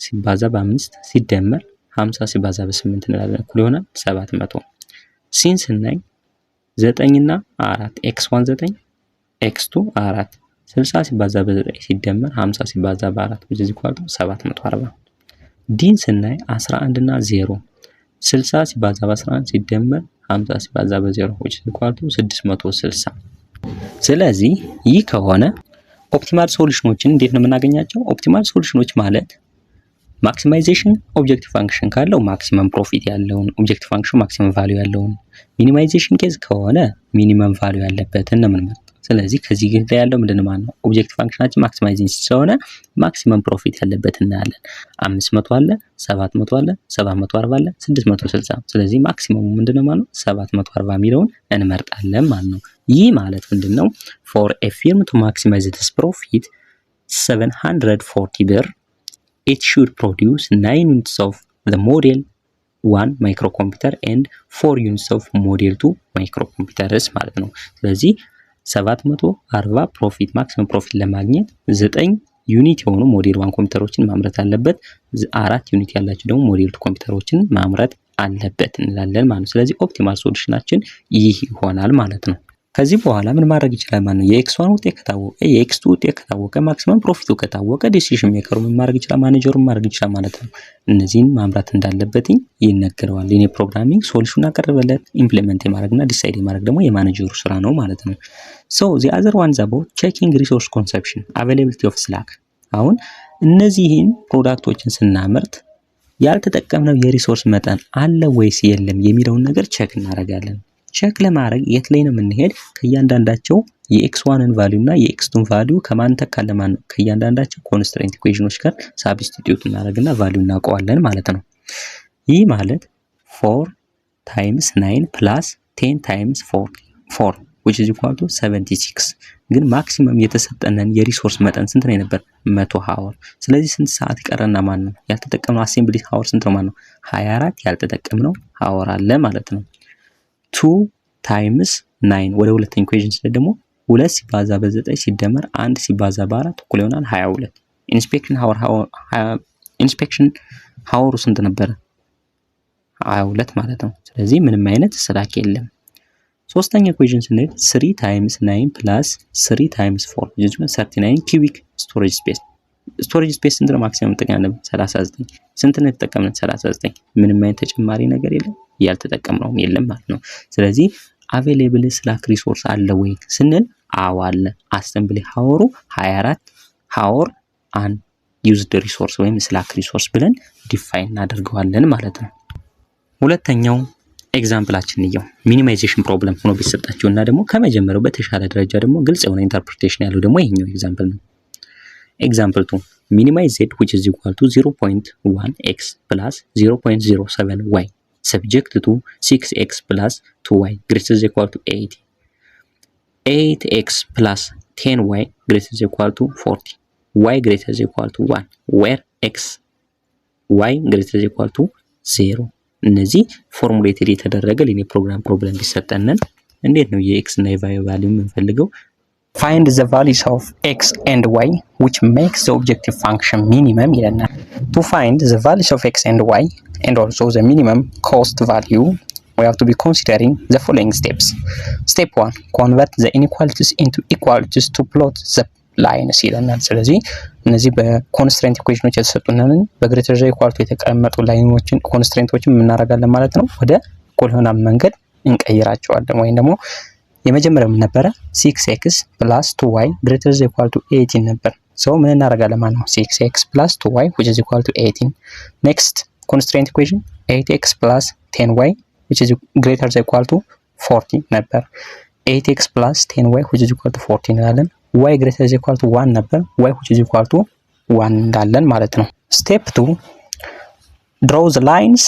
ሲባዛ በ5 ሲደመር 50 ሲባዛ በ8 እንላለን እኩል ይሆናል 700። ሲን ስናይ 9 እና 4 x1 9 x2 4 60 ሲባዛ በ9 ሲደመር 50 ሲባዛ በ4 which is equal to 740። ዲን ስናይ 11 እና 0 60 ሲባዛ በ11 ሲደመር 50 ሲባዛ በ0 which is equal to 660። ስለዚህ ይህ ከሆነ ኦፕቲማል ሶሉሽኖችን እንዴት ነው የምናገኛቸው? ኦፕቲማል ሶሉሽኖች ማለት ማክሲማይዜሽን ኦብጀክቲቭ ፋንክሽን ካለው ማክሲመም ፕሮፊት ያለውን ኦብጀክቲቭ ፋንክሽን ማክሲመም ቫልዩ ያለውን፣ ሚኒማይዜሽን ኬዝ ከሆነ ሚኒመም ቫልዩ ያለበትን ነው የምንመርጠው። ስለዚህ ከዚህ ጋር ያለው ምንድነው ማለት ነው? ኦብጀክቲቭ ፋንክሽናችን ማክሲማይዜሽን ስለሆነ ማክሲመም ፕሮፊት ያለበትን እናያለን። 500 አለ፣ 700 አለ፣ 740 አለ፣ 660። ስለዚህ ማክሲመሙ ምንድነው ማለት ነው? 740 የሚለውን እንመርጣለን ማለት ነው። ይህ ማለት ምንድነው? for a firm to maximize its profit 740 ብር it should produce 9 units of the model 1 microcomputer and 4 units of model 2 microcomputers ማለት ነው። ስለዚህ 740 ፕሮፊት ማክሲመም ፕሮፊት ለማግኘት 9 ዩኒት የሆኑ ሞዴል 1 ኮምፒውተሮችን ማምረት አለበት። 4 ዩኒት ያላቸው ደግሞ ሞዴል 2 ኮምፒውተሮችን ማምረት አለበት እንላለን ማለት ነው። ስለዚህ ኦፕቲማል ሶሉሽናችን ይህ ይሆናል ማለት ነው። ከዚህ በኋላ ምን ማድረግ ይችላል ማለት ነው? የኤክስ1 ውጤት ከታወቀ የኤክስ2 ውጤት ከታወቀ ማክሲመም ፕሮፊቱ ከታወቀ ዲሲዥን ሜከሩ ምን ማድረግ ይችላል? ማኔጀሩ ማድረግ ይችላል ማለት ነው። እነዚህን ማምራት እንዳለበትኝ ይነገረዋል። የኔ ፕሮግራሚንግ ሶሉሽን አቀረበለት ኢምፕሊመንት የማድረግና ዲሳይድ የማድረግ ደግሞ የማኔጀሩ ስራ ነው ማለት ነው። ሶ the other one is about checking resource consumption availability of slack። አሁን እነዚህን ፕሮዳክቶችን ስናመርት ያልተጠቀምነው የሪሶርስ መጠን አለ ወይስ የለም የሚለውን ነገር ቼክ እናደርጋለን። ቼክ ለማድረግ የት ላይ ነው የምንሄድ? ከእያንዳንዳቸው የኤክስ1ን ቫልዩ እና የኤክስ2ን ቫልዩ ከማን ተካለ ማን ነው? ከእያንዳንዳቸው ኮንስትሬንት ኢኩዌሽኖች ጋር ሳብስቲቲዩት እናደርግና ቫልዩ እናውቀዋለን ማለት ነው። ይህ ማለት 4 ታይምስ 9 ፕላስ 10 ታይምስ 4 which is equal to 76። ግን ማክሲመም የተሰጠነን የሪሶርስ መጠን ስንት ነው ነበር? 100 ሃወር። ስለዚህ ስንት ሰዓት ይቀረና ማን ነው? ያልተጠቀምነው አሴምብሊ ሃወር ስንት ነው ማን ነው? 24 ያልተጠቀምነው ሃወር አለ ማለት ነው። 2 ታይምስ 9 ወደ ሁለተኛ ኢኩዌሽን ስለ ደግሞ 2 ሲባዛ በ9 ሲደመር 1 ሲባዛ በ4 እኩል ይሆናል 22። ኢንስፔክሽን ሃወሩ ስንት ነበረ? 22 ማለት ነው። ስለዚህ ምንም አይነት ስላክ የለም። ሶስተኛ ኢኩዌሽን ስንሄድ 3 ታይምስ 9 ፕላስ 3 ታይምስ 4 which is 39 ኪዩቢክ ስቶሬጅ ስፔስ። ስቶሬጅ ስፔስ ስንት ነው? ማክሲመም ተጠቅመን 39። ስንት ነው የተጠቀምነው? 39። ምንም አይነት ተጨማሪ ነገር የለም፣ ያልተጠቀምነውም የለም ማለት ነው። ስለዚህ አቬሌብል ስላክ ሪሶርስ አለ ወይ ስንል አዎ አለ። አሰምብሊ ሃወሩ 24 ሃወር አን ዩዝድ ሪሶርስ ወይም ስላክ ሪሶርስ ብለን ዲፋይን እናደርገዋለን ማለት ነው። ሁለተኛው ኤግዛምፕላችን ነው ሚኒማይዜሽን ፕሮብለም ሆኖ ቢሰጣችሁና ደግሞ ከመጀመሪያው በተሻለ ደረጃ ደግሞ ግልጽ የሆነ ኢንተርፕሪቴሽን ያለው ደግሞ ይሄኛው ኤግዛምፕል ነው። ኤግዛምፕል 2 minimize z which is equal to 0.1x plus 0.07y subject to 6x plus 2y greater than equal to 80. 8x plus 10y greater than equal to 40. y greater than equal to 1 where y greater than equal to 0. እነዚህ ፎርሙሌትድ የተደረገ ሊኒየር ፕሮብለም ቢሰጠንን እንዴት ነው የኤክስ እና የቫይ ቫልዩ የምንፈልገው? Find the values of x and y which makes the objective function minimum ይለናል። To find the values of x and y and also the minimum cost value we have to be considering the following steps. Step 1 convert the inequalities into equalities to plot the lines ይለናል። ስለዚህ እነዚህ በኮንስትሬንት ኢኩዌሽኖች የተሰጡንን በግሬተር ዘ ኢኳል ቱ የተቀመጡ ላይኖችን ኮንስትሬንቶችን ምን እናደርጋለን ማለት ነው? ወደ እኩል የሆነ መንገድ እንቀይራቸዋለን። ወይም ደግሞ የመጀመሪያው ምን ነበረ? 6x plus 2y greater than equal to 18 ነበር። ሶ ምን እናደርጋለን ማለት ነው? 6x plus 2y which is equal to 18. next constraint equation 8x plus 10y which is greater than equal to 40 ነበር። 8x plus 10y which is equal to 40 እንላለን። y greater than equal to 1 ነበር። y which is equal to 1 እንዳለን ማለት ነው። step 2 draw the lines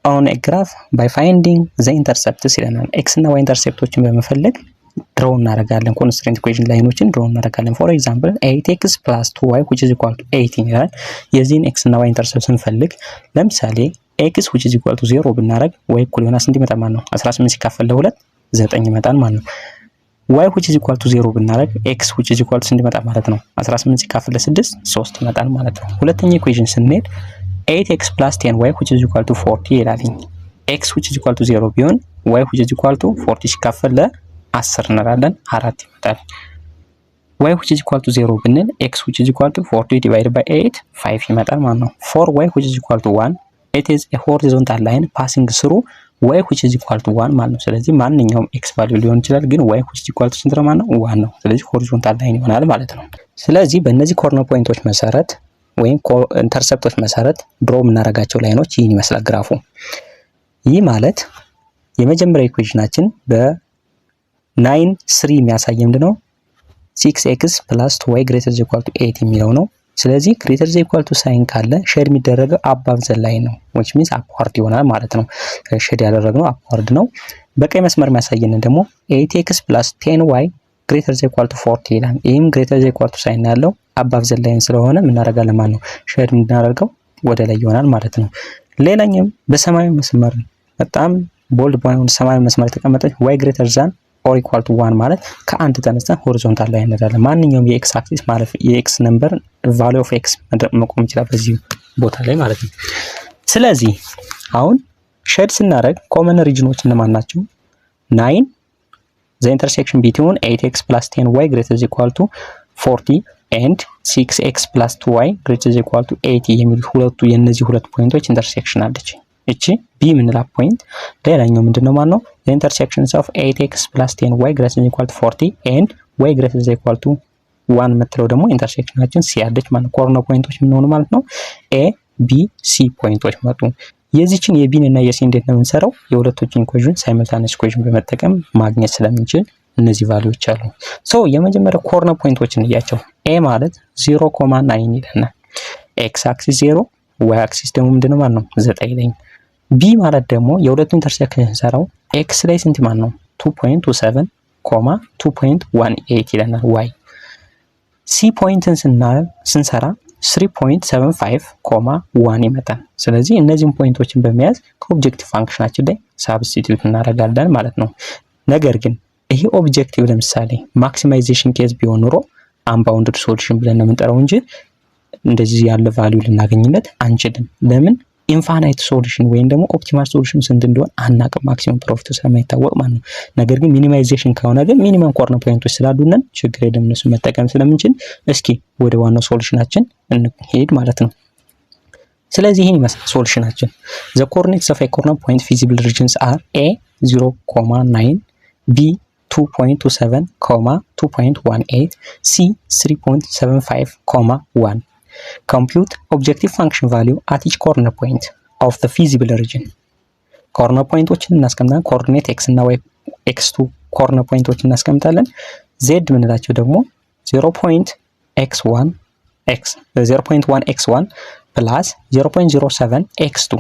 on a graph by finding the intercepts ይለናል። x እና y ኢንተርሴፕቶችን በመፈለግ ድሮ እናደርጋለን። ኮንስትሬንት ኢኩዌሽን ላይኖችን ድሮ እናደርጋለን። ፎር ኤግዛምፕል 8x plus 2y which is equal to 18 ይላል። የዚህን x እና y ኢንተርሴፕት ስንፈልግ ለምሳሌ x which is equal to 0 ብናደርግ y እኩል ይሆናል ስንት ይመጣል ማለት ነው? 18 ሲካፈል ለ2 9 ይመጣል ማለት ነው። y which is equal to 0 ብናደርግ x which is equal to ስንት ይመጣል ማለት ነው? 18 ሲካፈል ለ6 3 ይመጣል ማለት ነው። ሁለተኛ ኢኩዌሽን ስንሄድ 8x plus 10y which is equal to 40 ይላልኝ። x which is equal to 0 ቢሆን y which is equal to 40 ሲካፈል ለ10 እንላለን 4 ይመጣል። y which is equal to 0 ብንል x which is equal to 40 divided by 8 5 ይመጣል ማለት ነው። for y which is equal to 1 it is a horizontal line passing through y which is equal to 1 ማለት ነው። ስለዚህ ማንኛውም x ቫልዩ ሊሆን ይችላል ግን y which is equal to ስንት ነው ማለት ነው 1 ነው። ስለዚህ ሆሪዞንታል ላይን ይሆናል ማለት ነው። ስለዚህ በእነዚህ ኮርነር ፖይንቶች መሰረት ወይም ኢንተርሰፕቶች መሰረት ድሮ የምናደርጋቸው ላይኖች ይህን ይመስላል ግራፉ። ይህ ማለት የመጀመሪያ ኢኩዌሽናችን በ9 3 የሚያሳየው ምንድነው 6x + 2y > 8 የሚለው ነው። ስለዚህ greater than equal to ሳይን ካለ ሼድ የሚደረገው above the line ነው which means upward ይሆናል ማለት ነው። ሼድ ያደረግነው upward ነው። በቀይ መስመር የሚያሳየን ደግሞ 8x + 10y greater than equal to 40 ይላል። ይሄም greater than equal to ሳይን ያለው above the line ስለሆነ ምን እናደርጋለን ማለት ነው ሼድ የምናደርገው ወደ ላይ ይሆናል ማለት ነው። ሌላኛው በሰማያዊ መስመር በጣም ቦልድ ባይሆን ሰማያዊ መስመር የተቀመጠች y greater than or equal to 1 ማለት ከአንድ ተነስተን ሆሪዞንታል ላይ እንሄዳለን። ማንኛውም የኤክስ አክሲስ ማለት የኤክስ ነምበር ቫልዩ ኦፍ ኤክስ መቆም ይችላል በዚህ ቦታ ላይ ማለት ነው። ስለዚህ አሁን ሼድ ስናደርግ ኮመን ሪጅኖች እነማን ናቸው? 9 the intersection between 8x + 10y greater than equal to 40 and 6x + 2y greater than equal to 80 የሚሉት ሁለቱ የነዚህ ሁለት ፖይንቶች ኢንተርሴክሽን አለች። እቺ ቢ ምንላት ፖይንት ሌላኛው ምንድነው ማለት ነው the intersections of 8x + 10y greater than equal to 40 and y greater than equal to 1 የምትለው ደግሞ ኢንተርሴክሽናችን ሲ አለች ማለት ነው። ኮርነር ፖይንቶች ምን ሆኑ ማለት ነው ኤ ቢ ሲ ፖይንቶች መጡ። የዚህችን የቢን እና የሲ እንዴት ነው የምንሰራው? የሁለቶችን ኢኩዌሽን ሳይመልታነስ ኢኩዌሽን በመጠቀም ማግኘት ስለምንችል እነዚህ ቫልዩዎች አሉ። ሶ የመጀመሪያው ኮርነር ፖይንቶችን እያቸው ኤ ማለት 0.9 ይለናል። ኤክስ አክሲስ 0 ዋይ አክሲስ ደግሞ ምንድነው ማለት ነው 9 ላይ። ቢ ማለት ደግሞ የሁለቱ ኢንተርሴክሽን ሰራው ኤክስ ላይ ስንት ማለት ነው 2.27 2.18 ይለናል ዋይ። ሲ ፖይንትን ስንሰራ 3.75 1 ይመጣል። ስለዚህ እነዚህን ፖይንቶችን በመያዝ ከኦብጀክቲቭ ፋንክሽናችን ላይ ሳብስቲቲዩት እናደርጋለን ማለት ነው። ነገር ግን ይሄ ኦብጀክቲቭ ለምሳሌ ማክሲማይዜሽን ኬዝ ቢሆን ኖሮ አንባውንድድ ሶሉሽን ብለን ነው የምንጠራው እንጂ እንደዚህ ያለ ቫልዩ ልናገኝለት አንችልም። ለምን? ኢንፋናይት ሶሉሽን ወይም ደግሞ ኦፕቲማል ሶሉሽን ስንት እንደሆነ አናውቅም፣ ማክሲመም ፕሮፊቱ ስለማይታወቅ ማለት ነው። ነገር ግን ሚኒማይዜሽን ከሆነ ግን ሚኒመም ኮርነር ፖይንቶች ስላሉን ችግር የለም እነሱ መጠቀም ስለምንችል እስኪ ወደ ዋናው ሶሉሽናችን እንሄድ ማለት ነው። ስለዚህ ይሄን ይመስላል ሶሉሽናችን። the coordinates of a corner point feasible regions are a 0.9 b 2.27, 2.18, c 3.75, 1. Compute objective function value at each corner point of the feasible region. Corner pointዎችን እናስቀምጣለን። ኮኦርዲኔት x እና y x2 ኮርነር ፖይንቶችን እናስቀምጣለን። z ምንላቸው ደግሞ 0.1 x1 plus 0.07 x2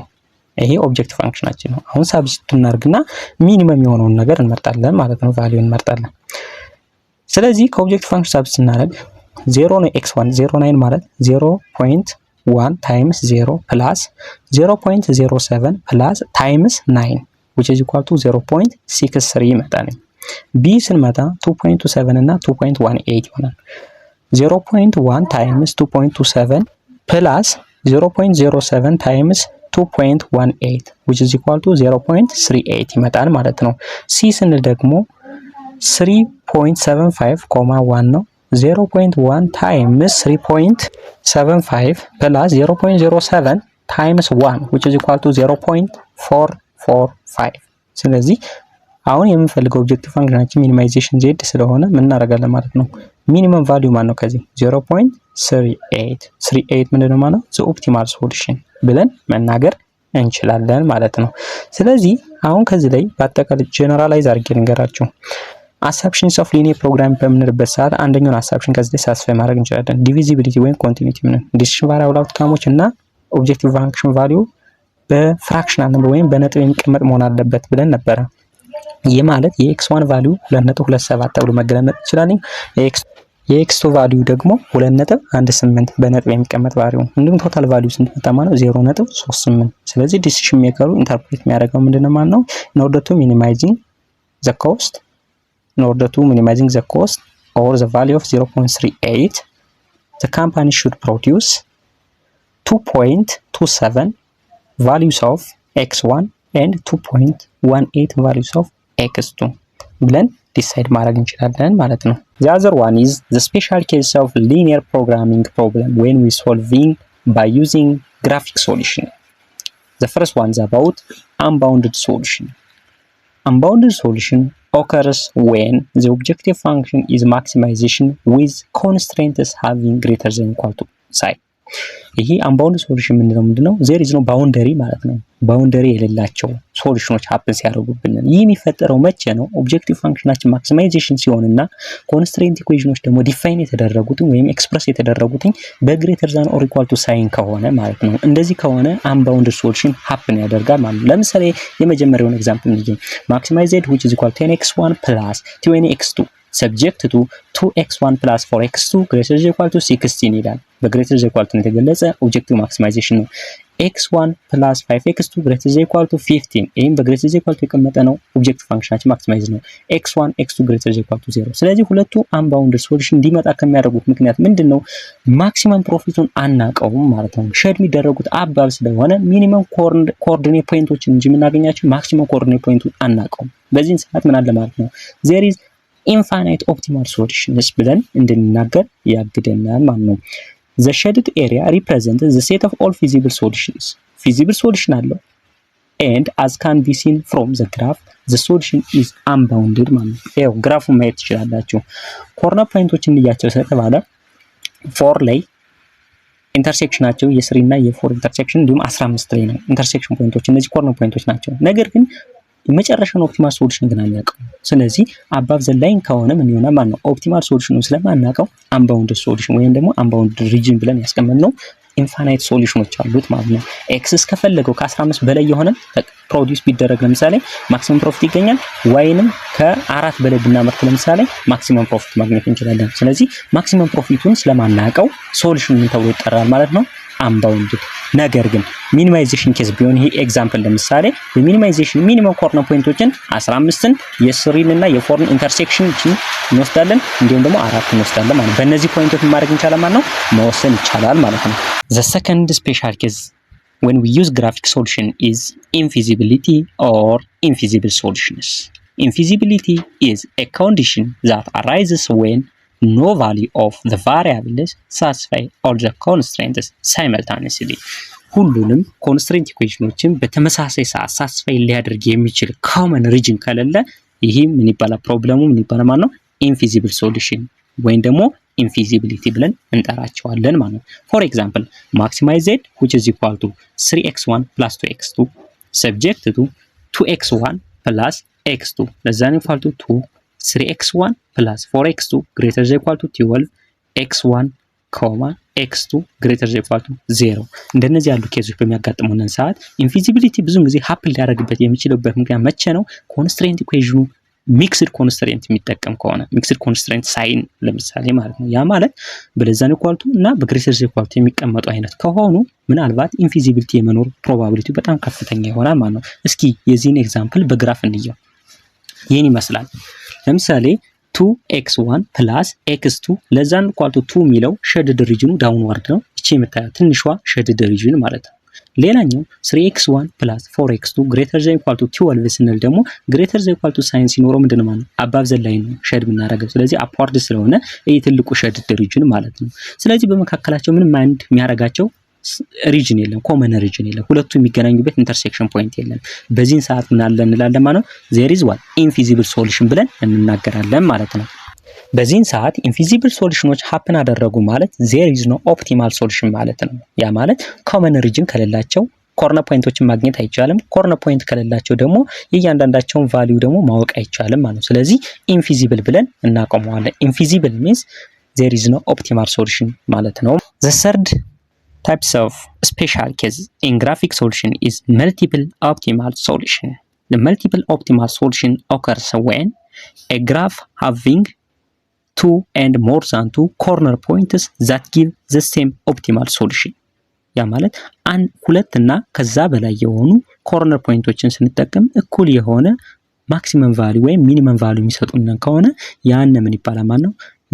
ይሄ ኦብጀክቲቭ ፋንክሽናችን ነው። አሁን ሳብስቲቱት እናርግና ሚኒመም የሆነውን ነገር እንመርጣለን ማለት ነው፣ ቫልዩ እንመርጣለን። ስለዚህ ከኦብጀክቲቭ ፋንክሽን ሳብስቲቱት እናረግ 0 ነው x1 09 ማለት 0.1 times 0 plus 0.07 plus times 9 which is equal to 0.63 ይመጣል። b ስንመጣ 2.27 እና 2.18 ይሆናል። 0.1 times 2.27 plus 0.07 times 2.18 which is equal to 0.38 ይመጣል ማለት ነው። c ስንል ደግሞ 3.75 1 ነው። 0.1 times 3.75 plus 0.07 times 1 which is equal to 0.445 ስለዚህ አሁን የምንፈልገው ኦብጀክቲቭ ፋንክሽናችን ሚኒማይዜሽን ዜድ ስለሆነ ምን እናደርጋለን ማለት ነው። ሚኒመም ቫልዩ ማን ነው ከዚህ 0.38 ምንድነው ማለት ነው ዘ ኦፕቲማል ሶሉሽን ብለን መናገር እንችላለን ማለት ነው። ስለዚህ አሁን ከዚህ ላይ በአጠቃላይ ጀነራላይዝ አድርጌ ልንገራችሁ። አሳምፕሽንስ ኦፍ ሊኒየር ፕሮግራም በምንልበት ሰዓት አንደኛውን አሳምፕሽን ከዚህ ላይ ሳስፋይ ማድረግ እንችላለን። ዲቪዚቢሊቲ ወይም ኮንቲኒቲ ምን ዲሲሽን ቫሪያብል አውትካሞች እና ኦብጀክቲቭ ፋንክሽን ቫልዩ በፍራክሽናል ነምበር ወይም በነጥብ የሚቀመጥ መሆን አለበት ብለን ነበረ። ይህ ማለት የx1 ቫልዩ 2.27 ተብሎ መገለጽ ይችላል። የx2 ቫልዩ ደግሞ 2.18 በነጥብ የሚቀመጥ ቫልዩ እንዲሁም ቶታል ቫልዩ ስንት መጣ ማለት ነው 0.38። ስለዚህ ዲሲሽን ሜከሩ ኢንተርፕሬት የሚያደርገው ምንድነው ማለት ነው in order to minimizing the cost or the value of 0.38 the company should produce 2.27 values of x1 and 2.18 values of x2 ብለን ዲሳይድ ማድረግ እንችላለን ማለት ነው። the other one is the special case of linear programming problem when we solving by using graphic solution. The first one is about unbounded solution. Unbounded solution occurs when the objective function is maximization with constraints having greater than equal to sign. ይሄ unbounded solution ምንድነው? there is no boundary ማለት ነው። ባውንደሪ የሌላቸው ሶሉሽኖች ሀፕን ሲያደርጉብን ይህ የሚፈጠረው መቼ ነው? ኦብጀክቲቭ ፋንክሽናችን ማክሲማይዜሽን ሲሆንና ኮንስትሬንት ኢኩዌሽኖች ደግሞ ዲፋይን የተደረጉትን ወይም ኤክስፕረስ የተደረጉትን በግሬተር ዛን ኦር ኢኳል ቱ ሳይን ከሆነ ማለት ነው። እንደዚህ ከሆነ unbounded solution ሀፕን ያደርጋል ማለት ነው። ለምሳሌ የመጀመሪያውን ኤግዛምፕል እንይ። maximized which is equal to 10x1 plus 20x2 subject to 2x1 plus 4x2 greater than equal to 16 ይላል። በግሬተር than equal to የተገለጸ ኦብጀክቲቭ ማክሲማይዜሽን ነው። x1 plus 5x2 greater than equal to 15 ይሄም በግሬተር than equal to የተቀመጠ ነው። ኦብጀክቲቭ ፋንክሽናችን ማክሲማይዝ ነው። x1 x2 greater than equal to 0። ስለዚህ ሁለቱ unbounded solution እንዲመጣ ከሚያደርጉት ምክንያት ምንድነው? ማክሲመም ፕሮፊቱን አናቀውም ማለት ነው። ሼድ የሚደረጉት አባብ ስለሆነ ሚኒመም ኮኦርዲኔት ፖይንቶችን እንጂ የምናገኛቸው ማክሲመም ኮኦርዲኔት ፖይንቱን አናቀውም። በዚህን ሰዓት ምን አለ ማለት ነው? there is infinite optimal solutions ብለን እንድንናገር ያግደናል ማለት ነው። The shaded area represents the set of all feasible solutions. Feasible solution አለው and as can be seen from the graph the solution is unbounded ማለት ነው። ያው ግራፉን ማየት ትችላላችሁ። ኮርነር ፖይንቶችን እንያቸው ስለተባለ 4 ላይ ኢንተርሴክሽናቸው የ3 እና የ4 ኢንተርሴክሽን እንዲሁም 15 ላይ ነው ኢንተርሴክሽን ፖይንቶች። እነዚህ ኮርነር ፖይንቶች ናቸው። ነገር ግን የመጨረሻውን ኦፕቲማል ሶሉሽን ግን አናውቀው። ስለዚህ አባብ ዘ ላይን ከሆነ ምን ይሆናል ማለት ነው? ኦፕቲማል ሶሉሽኑን ስለማናውቀው unbounded ሶሉሽን ወይም ደግሞ unbounded ሪጅን ብለን ያስቀመጥነው ኢንፋይናይት ሶሉሽኖች አሉት ማለት ነው። ኤክስ ከፈለገው ከ15 በላይ የሆነ ፕሮዲዩስ ቢደረግ ለምሳሌ ማክሲመም ፕሮፊት ይገኛል። ዋይንም ከ4 በላይ ብናመርት ለምሳሌ ማክሲመም ፕሮፊት ማግኘት እንችላለን። ስለዚህ ማክሲመም ፕሮፊቱን ስለማናውቀው ሶሉሽን ምን ተብሎ ይጠራል ማለት ነው? unbounded። ነገር ግን ሚኒማይዜሽን ኬዝ ቢሆን ይሄ ኤግዛምፕል ለምሳሌ በሚኒማይዜሽን ሚኒመም ኮርነር ፖይንቶችን 15ን የ3ን እና የ4ን ኢንተርሴክሽኖችን እንወስዳለን እንዲሁም ደግሞ 4 እንወስዳለን ማለት ነው። በእነዚህ ፖይንቶች ማድረግ እንችላለን ማለት ነው፣ መወሰን ይቻላል ማለት ነው። the second special case when we use graphic solution is infeasibility or infeasible solutions. Infeasibility is a condition that arises when no value of the variables satisfy all the constraints simultaneously. ሁሉንም ኮንስትሬንት ኢኩዌሽኖችን በተመሳሳይ ሰዓት ሳትስፋይ ሊያደርግ የሚችል ኮመን ሪጅን ከሌለ ይሄ ምን ይባላል? ፕሮብሌሙ ምን ይባላል ማለት ነው? ኢንፊዚብል ሶሉሽን ወይም ደግሞ ኢንፊዚቢሊቲ ብለን እንጠራቸዋለን ማለት ነው። ፎር ኤግዛምፕል maximized which is equal to 3x1 plus 2x2 subject to 2x1 plus x2 less than equal to 2 3x1 plus 4x2 greater than equal to 12 x1 x2 greater than equal to 0 እንደነዚህ ያሉ ኬዞች በሚያጋጥሙን ሰዓት ኢንፊዚቢሊቲ ብዙውን ጊዜ ሀፕን ሊያደርግበት የሚችልበት ምክንያት መቼ ነው? ኮንስትሬንት ኢኩዌሽኑ ሚክስድ ኮንስትሬንት የሚጠቀም ከሆነ ሚክስድ ኮንስትሬንት ሳይን ለምሳሌ ማለት ነው። ያ ማለት በለዛን ኢኳል ቱ እና በግሬተር ዛን ኢኳል ቱ የሚቀመጡ አይነት ከሆኑ ምናልባት ኢንፊዚቢሊቲ የመኖር ፕሮባቢሊቲ በጣም ከፍተኛ ይሆናል ማለት ነው። እስኪ የዚህን ኤግዛምፕል በግራፍ እንየው። ይሄን ይመስላል። ለምሳሌ 2x1 plus x2 ለዛን ኢኳል ቱ 2 የሚለው ሼድድ ሪጅኑ ዳውንዋርድ ነው። እቺ የምታዩት ትንሿ ሼድድ ሪጅን ማለት ነው። ሌላኛው 3x1 plus 4x2 greater than equal to 12 ስንል ደግሞ greater than equal to ሳይን ሲኖረው ምንድነው ማለት ነው? አባብ ዘ ላይን ነው ሼድ የምናደርገው። ስለዚህ አፕዋርድ ስለሆነ ይሄ ትልቁ ሼድድ ሪጅን ማለት ነው። ስለዚህ በመካከላቸው ምንም አንድ የሚያደርጋቸው ሪጅን የለም፣ ኮመን ሪጅን የለም። ሁለቱ የሚገናኙበት ኢንተርሴክሽን ፖይንት የለም። በዚህን ሰዓት ምን አለ እንላለን ማለት ነው? there is one infeasible solution ብለን እንናገራለን ማለት ነው። በዚህን ሰዓት ኢንፊዚብል ሶሉሽኖች ሀፕን አደረጉ ማለት there is no optimal solution ማለት ነው። ያ ማለት ኮመን ሪጅን ከሌላቸው ኮርነር ፖይንቶችን ማግኘት አይቻልም። ኮርነር ፖይንት ከሌላቸው ደግሞ የእያንዳንዳቸውን ቫልዩ ደግሞ ማወቅ አይቻልም ማለት ነው። ስለዚህ ኢንፊዚብል ብለን እናቆመዋለን። ኢንፊዚብል means there is no optimal solution ማለት ነው። the third types of special case in graphic solution is multiple optimal solution. The multiple optimal solution occurs when a graph having 2 and more than 2 corner points that give the same optimal solution. ያ ማለት ሁለት እና ከዛ በላይ የሆኑ ኮርነር ፖይንቶችን ስንጠቀም እኩል የሆነ ማክሲመም ቫልዩ ወይም ሚኒመም ቫልዩ የሚሰጡን ከሆነ ያን ምን ይባላል ማለት ነው?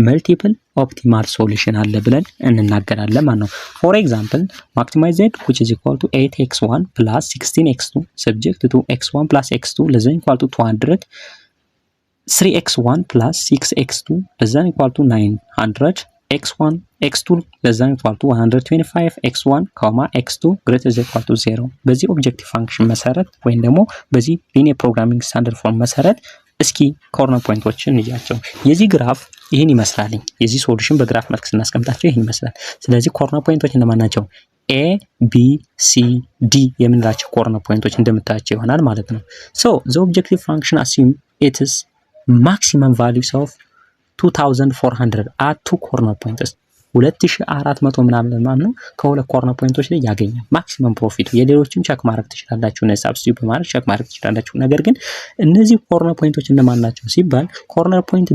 መልቲፕል ኦፕቲማል ሶሉሽን አለ ብለን እንናገራለን ማለት ነው። ፎር ኤግዛምፕል maximized which is equal to 8x1 plus 16x2 subject to x1 plus x2 less than equal to 200 3x1 plus 6x2 less than equal to 900 x1 x2 less than equal to 125 x1 x2 greater than equal to 0 በዚህ ኦብጀክቲቭ ፋንክሽን መሰረት ወይም ደግሞ በዚህ ሊኒየር ፕሮግራሚንግ ስታንዳርድ ፎርም መሰረት እስኪ ኮርነር ፖይንቶችን እንያቸው። የዚህ ግራፍ ይሄን ይመስላል። የዚህ ሶሉሽን በግራፍ መልክ ስናስቀምጣቸው ይሄን ይመስላል። ስለዚህ ኮርነር ፖይንቶች እነማን ናቸው? A B C D የምንላቸው ኮርነር ፖይንቶች እንደምታያቸው ይሆናል ማለት ነው። so the objective function assume it is maximum values of 2400 at two corner points 2400 ምናምን ማለት ነው ከሁለት ኮርነር ፖይንቶች ላይ ያገኛል ማክሲመም ፕሮፊቱ። የሌሎችም ቼክ ማድረግ ትችላላችሁ እና ሳብስቲዩት በማድረግ ቼክ ማድረግ ትችላላችሁ። ነገር ግን እነዚህ ኮርነር ፖይንቶች እነማን ናቸው ሲባል ኮርነር ፖይንት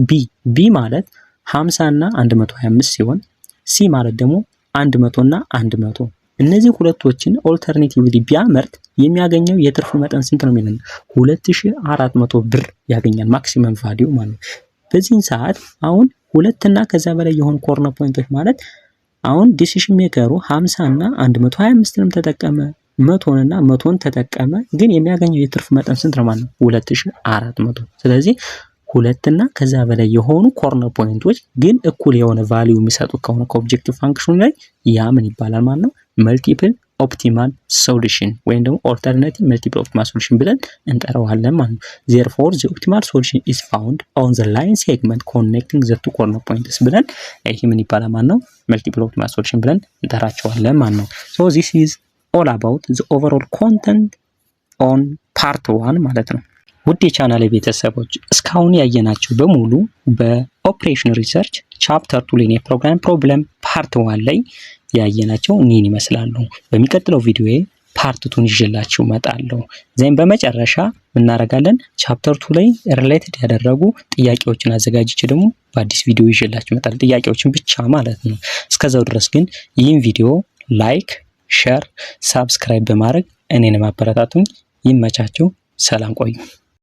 B ማለት 50 እና 125 ሲሆን C ማለት ደግሞ 100 እና 100 እነዚህ ሁለቶችን ኦልተርኔቲቭሊ ቢያመርት የሚያገኘው የትርፍ መጠን ስንት ነው የሚለን 2400 ብር ያገኛል ማክሲመም ቫልዩ ማለት ነው። በዚህን ሰዓት አሁን ሁለት እና ከዛ በላይ የሆኑ ኮርነር ፖይንቶች ማለት አሁን ዲሲሽን ሜከሩ 50 እና 125ንም ተጠቀመ 100 እና 100ን ተጠቀመ ግን የሚያገኘው የትርፍ መጠን ስንት ነው ማለት ነው 2400። ስለዚህ ሁለት እና ከዛ በላይ የሆኑ ኮርነር ፖይንቶች ግን እኩል የሆነ ቫልዩ የሚሰጡ ከሆነ ከኦብጀክቲቭ ፋንክሽኑ ላይ ያ ምን ይባላል ማለት ነው መልቲፕል ኦፕቲማል ሶሉሽን ወይም ደግሞ ኦልተርናቲቭ መልቲፕል ኦፕቲማል ሶሉሽን ብለን እንጠራዋለን ማለት ነው። therefore the optimal solution is found on the line segment connecting the two corner points ብለን ይሄ ምን ይባላል ማለት ነው መልቲፕል ኦፕቲማል ሶሉሽን ብለን እንጠራቸዋለን ማለት ነው። so this is all about the overall content on part 1 ማለት ነው። ውድ የቻናሌ ቤተሰቦች እስካሁን ያየናቸው በሙሉ በኦፕሬሽን ሪሰርች ቻፕተር 2 ሊኒየር ፕሮግራም ፕሮብለም ፓርት 1 ላይ ያየናቸው እኒን ይመስላሉ። በሚቀጥለው ቪዲዮዬ ፓርት 2 ይዤላችሁ እመጣለሁ። ዘን በመጨረሻ እናደርጋለን ቻፕተር 2 ላይ ሪሌትድ ያደረጉ ጥያቄዎችን አዘጋጅቼ ደግሞ በአዲስ ቪዲዮ ይዤላችሁ እመጣለሁ። ጥያቄዎችን ብቻ ማለት ነው። እስከዛው ድረስ ግን ይህን ቪዲዮ ላይክ፣ ሼር፣ ሳብስክራይብ በማድረግ እኔን ማበረታቱኝ። ይመቻችሁ። ሰላም ቆዩ።